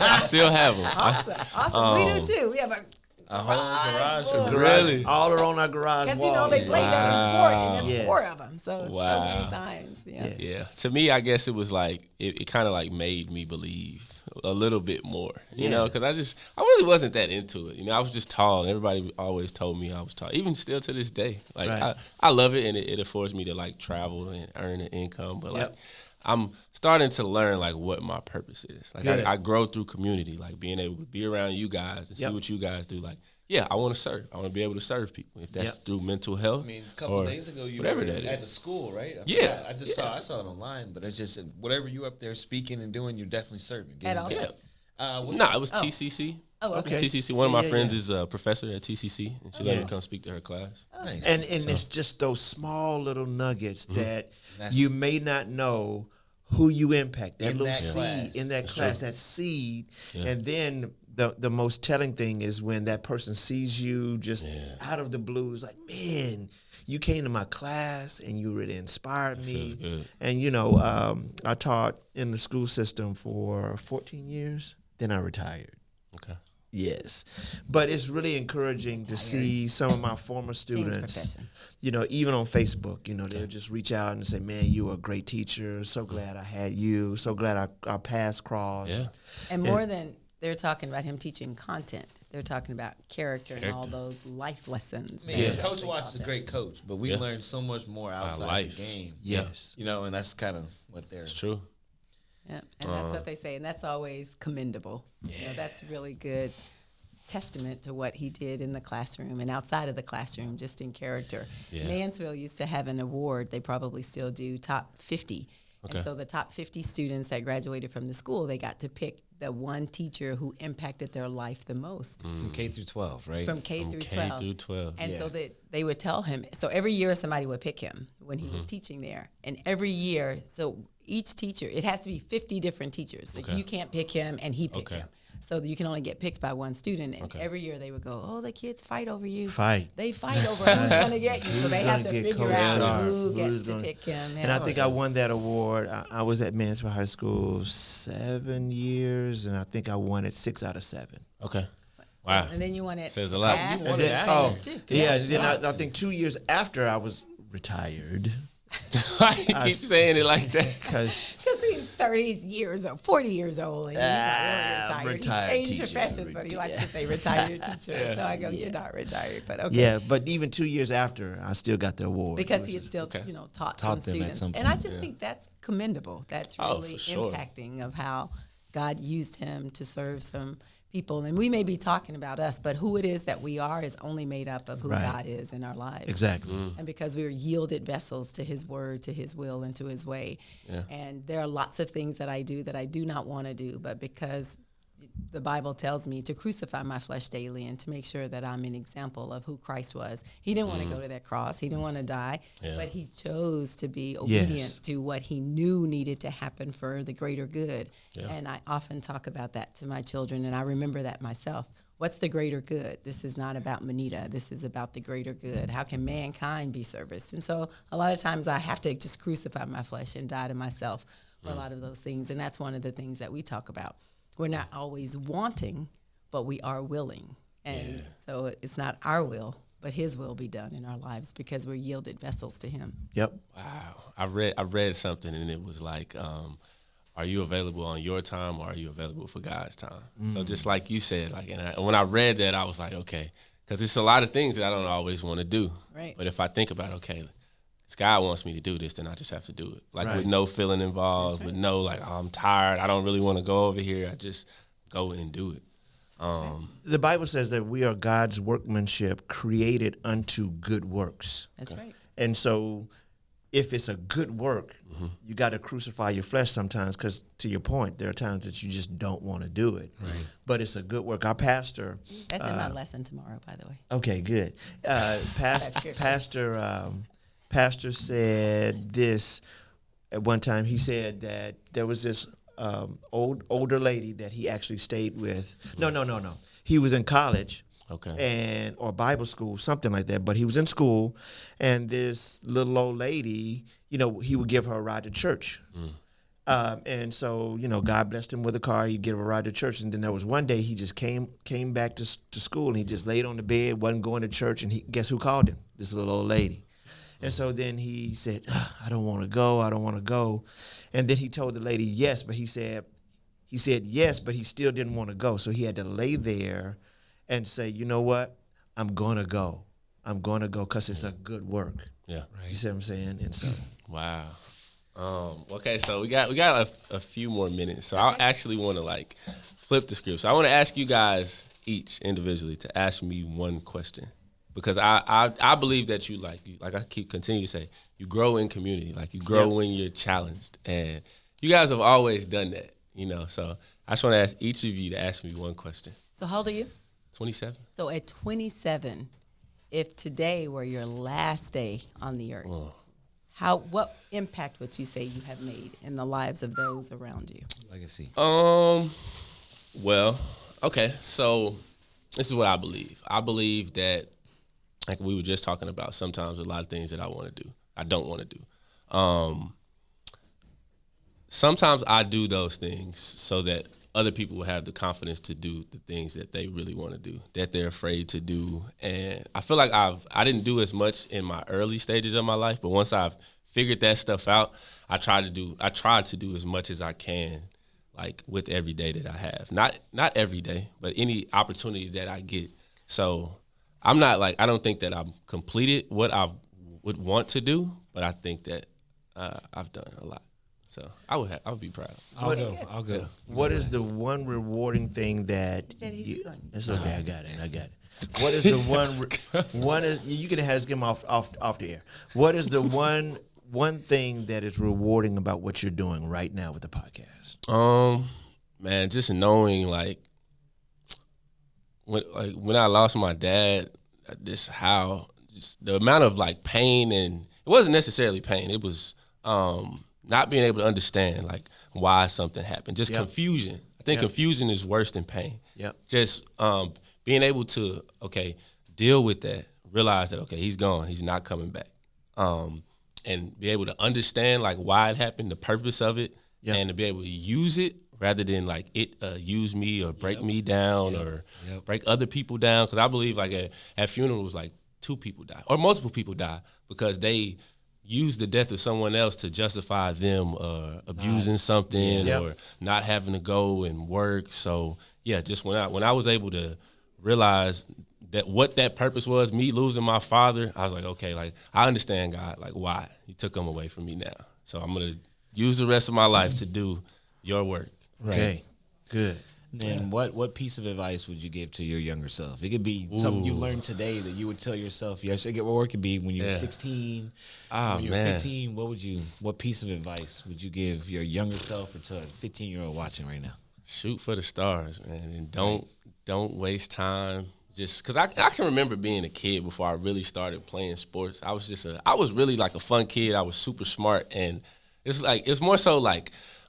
Speaker 1: I still have them.
Speaker 4: Awesome. We do too. We have
Speaker 2: A whole garage.
Speaker 1: Really?
Speaker 3: All around our garage
Speaker 4: Because,
Speaker 3: walls.
Speaker 4: they played every sport, and there's
Speaker 3: Yes.
Speaker 4: 4 of them. So it's so
Speaker 1: Wow.
Speaker 4: many signs. Yeah.
Speaker 1: Yeah. To me, I guess it was like it kind of like made me believe a little bit more, you know, because I really wasn't that into it. I was just tall. And everybody always told me I was tall, even still to this day. Like I love it, and it affords me to like travel and earn an income. But like I'm starting to learn like what my purpose is. Like I grow through community, like being able to be around you guys and see what you guys do. Like, yeah, I want to serve. I want to be able to serve people. If that's through mental health.
Speaker 2: I mean, a couple of days ago, you were at the school, right? I saw it online, but it's just whatever you up there speaking and doing, you're definitely serving.
Speaker 4: At all.
Speaker 1: It was TCC.
Speaker 4: Oh, okay.
Speaker 1: TCC. One of my friends is a professor at TCC, and she let me come speak to her class.
Speaker 4: Oh.
Speaker 2: Nice.
Speaker 3: And it's just those small little nuggets that you may not know who you impact. That little seed in that class, that seed. Yeah. And then the most telling thing is when that person sees you just out of the blue. It's like, man, you came to my class and you really inspired me.
Speaker 1: Feels good.
Speaker 3: And, I taught in the school system for 14 years. Then I retired.
Speaker 1: Okay.
Speaker 3: Yes. But it's really encouraging to see some of my former students, even on Facebook, they'll just reach out and say, man, you were a great teacher. So glad I had you. So glad our paths crossed.
Speaker 1: Yeah.
Speaker 4: And more than they're talking about him teaching content, they're talking about character. And all those life lessons.
Speaker 2: Coach Watts is a great coach, but we learn so much more outside the game.
Speaker 3: Yes.
Speaker 2: And that's kind of what they're.
Speaker 1: It's true.
Speaker 4: Yeah, and that's what they say, and that's always commendable. Yeah. That's really good testament to what he did in the classroom and outside of the classroom, just in character. Yeah. Mansville used to have an award, they probably still do, top 50. Okay. And so the top 50 students that graduated from the school, they got to pick the one teacher who impacted their life the most.
Speaker 2: From K through 12, right?
Speaker 4: From K through 12.
Speaker 1: K through 12.
Speaker 4: And so they would tell him, so every year somebody would pick him when he was teaching there. And every year, so each teacher, it has to be 50 different teachers. Like you can't pick him and he picked him. So you can only get picked by one student. And every year they would go, oh, the kids fight over you. They fight over who's going to get you. So they have to figure out who gets to pick him.
Speaker 3: And I think I won that award. I was at Mansfield High School 7 years, and I think I won it 6 out of 7.
Speaker 1: Okay. Wow.
Speaker 4: And then you won it.
Speaker 1: Says a lot.
Speaker 2: You won it too.
Speaker 3: Then I think 2 years after I was retired.
Speaker 1: Why you keep saying it like that?
Speaker 3: Because
Speaker 4: he's 40 years old, and he's not really retired. He changed professions, but he likes to say retired teacher. So I go, you're not retired, but okay.
Speaker 3: Yeah, but even 2 years after, I still got the award.
Speaker 4: Because he had still, taught some students. And I just think that's commendable. That's really impacting of how God used him to serve some people. And we may be talking about us, but who it is that we are is only made up of who God is in our lives.
Speaker 3: Exactly.
Speaker 4: And because we are yielded vessels to his word, to his will, and to his way. Yeah. And there are lots of things that I do not want to do, but because the Bible tells me to crucify my flesh daily and to make sure that I'm an example of who Christ was. He didn't want to go to that cross. He didn't want to die, but he chose to be obedient to what he knew needed to happen for the greater good. Yeah. And I often talk about that to my children, and I remember that myself. What's the greater good? This is not about Monita. This is about the greater good. How can mankind be serviced? And so a lot of times I have to just crucify my flesh and die to myself for a lot of those things. And that's one of the things that we talk about. We're not always wanting, but we are willing. And so it's not our will, but his will be done in our lives because we're yielded vessels to him.
Speaker 3: Yep.
Speaker 1: Wow. I read something, and it was like, are you available on your time, or are you available for God's time? So just like you said, like, and when I read that, I was like, okay, because it's a lot of things that I don't always want to do.
Speaker 4: Right.
Speaker 1: But if I think about, okay, if God wants me to do this, then I just have to do it. Like with no feeling involved, with no like, oh, I'm tired, I don't really want to go over here. I just go and do it.
Speaker 3: The Bible says that we are God's workmanship created unto good works.
Speaker 4: That's right.
Speaker 3: And so if it's a good work, you got to crucify your flesh sometimes because, to your point, there are times that you just don't want to do it. Right. But it's a good work. Our pastor...
Speaker 4: That's in my lesson tomorrow, by the way.
Speaker 3: Okay, good. Pastor said this at one time. He said that there was this older lady that he actually stayed with. No. He was in college, or Bible school, something like that. But he was in school, and this little old lady, he would give her a ride to church. And so, God blessed him with a car. He'd get a ride to church. And then there was one day he just came back to school, and he just laid on the bed, wasn't going to church. And guess who called him? This little old lady. And so then he said, I don't want to go. I don't want to go. And then he told the lady yes, but he said yes, but he still didn't want to go. So he had to lay there and say, you know what? I'm going to go. I'm going to go because it's a good work.
Speaker 1: Yeah.
Speaker 3: Right. You see what I'm saying? And so.
Speaker 1: Wow. Okay, so we got a few more minutes. So I actually want to flip the script. So I want to ask you guys each individually to ask me one question, because I believe that you like I continue to say, you grow in community, you grow when you're challenged, and you guys have always done that, So I just want to ask each of you to ask me one question.
Speaker 4: So how old are you?
Speaker 1: 27.
Speaker 4: So at 27, if today were your last day on the earth. What impact would you say you have made in the lives of those around you?
Speaker 2: Legacy.
Speaker 1: Well, okay, so this is what I believe. I believe that, like we were just talking about, sometimes a lot of things that I don't want to do. Sometimes I do those things so that other people will have the confidence to do the things that they really want to do, that they're afraid to do. And I feel like I didn't do as much in my early stages of my life, but once I've figured that stuff out, I tried to do as much as I can, with every day that I have. Not every day, but any opportunity that I get. So I'm not I don't think that I've completed what I would want to do, but I think that I've done a lot. So I would be proud.
Speaker 2: I'll go.
Speaker 3: What is the one rewarding thing that? It's okay. I got it. What is the one is you can ask him off the air. What is the one thing that is rewarding about what you're doing right now with the podcast?
Speaker 1: Man, just knowing when I lost my dad, just the amount of pain, and it wasn't necessarily pain. It was not being able to understand why something happened. Just confusion. I think confusion is worse than pain.
Speaker 3: Yep.
Speaker 1: Just being able to deal with that, realize that he's gone, he's not coming back, and be able to understand why it happened, the purpose of it, and to be able to use it rather than it use me or break me down or break other people down. Because I believe at funerals 2 people die or multiple people die because they use the death of someone else to justify them abusing something or not having to go and work. So just when I was able to realize that what that purpose was, me losing my father, I was okay, I understand God, why he took him away from me now. So I'm gonna use the rest of my life to do your work.
Speaker 2: Right.
Speaker 3: Okay. Good.
Speaker 2: And what piece of advice would you give to your younger self? It could be something you learned today that you would tell yourself yesterday, or it could be when you were 16, when you were 15. What piece of advice would you give your younger self or to a 15-year-old watching right now?
Speaker 1: Shoot for the stars, man, and don't waste time. Just because I can remember being a kid before I really started playing sports. I was really a fun kid. I was super smart, and it's more so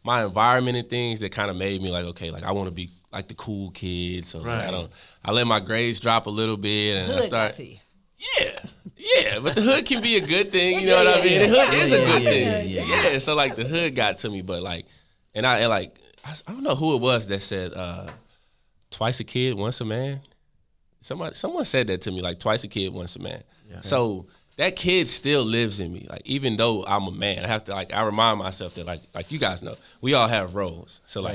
Speaker 1: my environment and things that kind of made me I want to be the cool kid. So I let my grades drop a little bit, and I start. Yeah, but the hood can be a good thing. You know what I mean? The hood is a good thing. Yeah. So the hood got to me, but I don't know who it was that said twice a kid, once a man. Someone said that to me, twice a kid, once a man. Yeah. So that kid still lives in me. Even though I'm a man, I have to I remind myself that like you guys know, we all have roles. So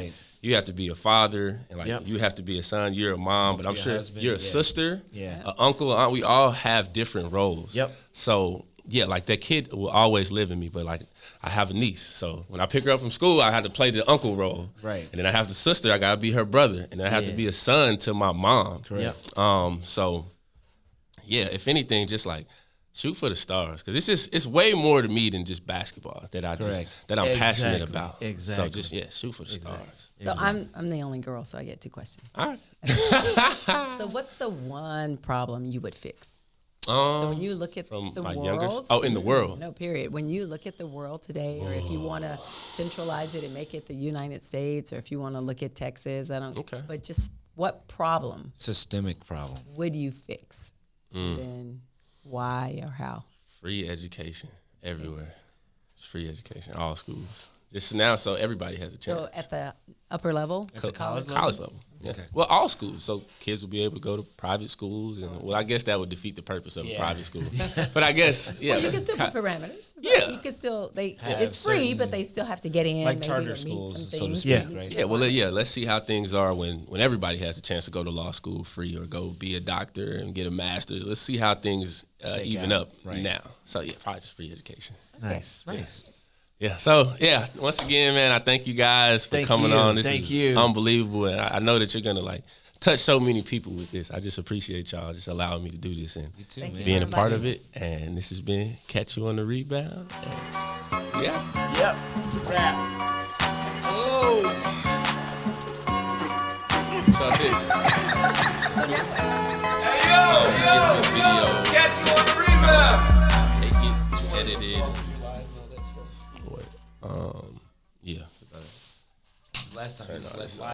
Speaker 1: you have to be a father, and you have to be a son. You're a mom, but I'm sure husband, you're a sister, an uncle, aunt. We all have different roles.
Speaker 3: Yep.
Speaker 1: So that kid will always live in me. But I have a niece, so when I pick her up from school, I have to play the uncle role.
Speaker 2: Right.
Speaker 1: And then I have the sister. I gotta be her brother, and then I have to be a son to my mom.
Speaker 2: Correct.
Speaker 1: So if anything, just shoot for the stars, because it's way more to me than just basketball that I'm passionate about.
Speaker 3: Exactly.
Speaker 1: So just shoot for the stars.
Speaker 4: So I'm the only girl, so I get 2 questions.
Speaker 1: All right.
Speaker 4: So what's the one problem you would fix? So when you look at the world,
Speaker 1: in the world.
Speaker 4: No, period. When you look at the world today, or if you want to centralize it and make it the United States, or if you want to look at Texas, but just what problem?
Speaker 2: Systemic problem.
Speaker 4: Would you fix? And then why or how?
Speaker 1: Free education everywhere. It's free education, all schools. just now, so everybody has a chance.
Speaker 4: So at the upper level,
Speaker 2: At the college
Speaker 1: level. Yeah.
Speaker 2: Okay.
Speaker 1: Well, all schools, so kids will be able to go to private schools, and well, I guess that would defeat the purpose of a private school. But I guess, yeah.
Speaker 4: well, you can still put parameters.
Speaker 1: Yeah.
Speaker 4: You can still
Speaker 2: Have
Speaker 4: it's free,
Speaker 2: certain-
Speaker 4: but they still have to get in.
Speaker 2: Like
Speaker 4: maybe
Speaker 2: charter
Speaker 4: or meet
Speaker 2: schools,
Speaker 4: some
Speaker 2: so to
Speaker 4: things.
Speaker 2: speak,
Speaker 3: Yeah.
Speaker 2: right?
Speaker 1: Yeah, well, let's see how things are when everybody has a chance to go to law school free or go be a doctor and get a master's. Let's see how things even
Speaker 2: out.
Speaker 1: up
Speaker 2: Right.
Speaker 1: now. So, yeah, probably just free education.
Speaker 3: Nice.
Speaker 2: Nice.
Speaker 1: Yeah, so, yeah, once again, man, I thank you guys for
Speaker 3: Thank
Speaker 1: coming
Speaker 3: you.
Speaker 1: on. This
Speaker 3: Thank
Speaker 1: is
Speaker 3: you.
Speaker 1: unbelievable, and I know that you're going to, like, touch so many people with this. I just appreciate y'all just allowing me to do this and
Speaker 2: You too,
Speaker 4: Thank
Speaker 2: man.
Speaker 4: you.
Speaker 1: being a
Speaker 4: very
Speaker 1: part
Speaker 4: much.
Speaker 1: of it. And this has been Catch You on the Rebound. And yeah.
Speaker 3: Yep. It's a wrap. Oh.
Speaker 1: So,
Speaker 5: Hey, yo,
Speaker 1: video.
Speaker 5: catch you on the rebound.
Speaker 1: Take it, edit it. What? Yeah.
Speaker 2: Last time,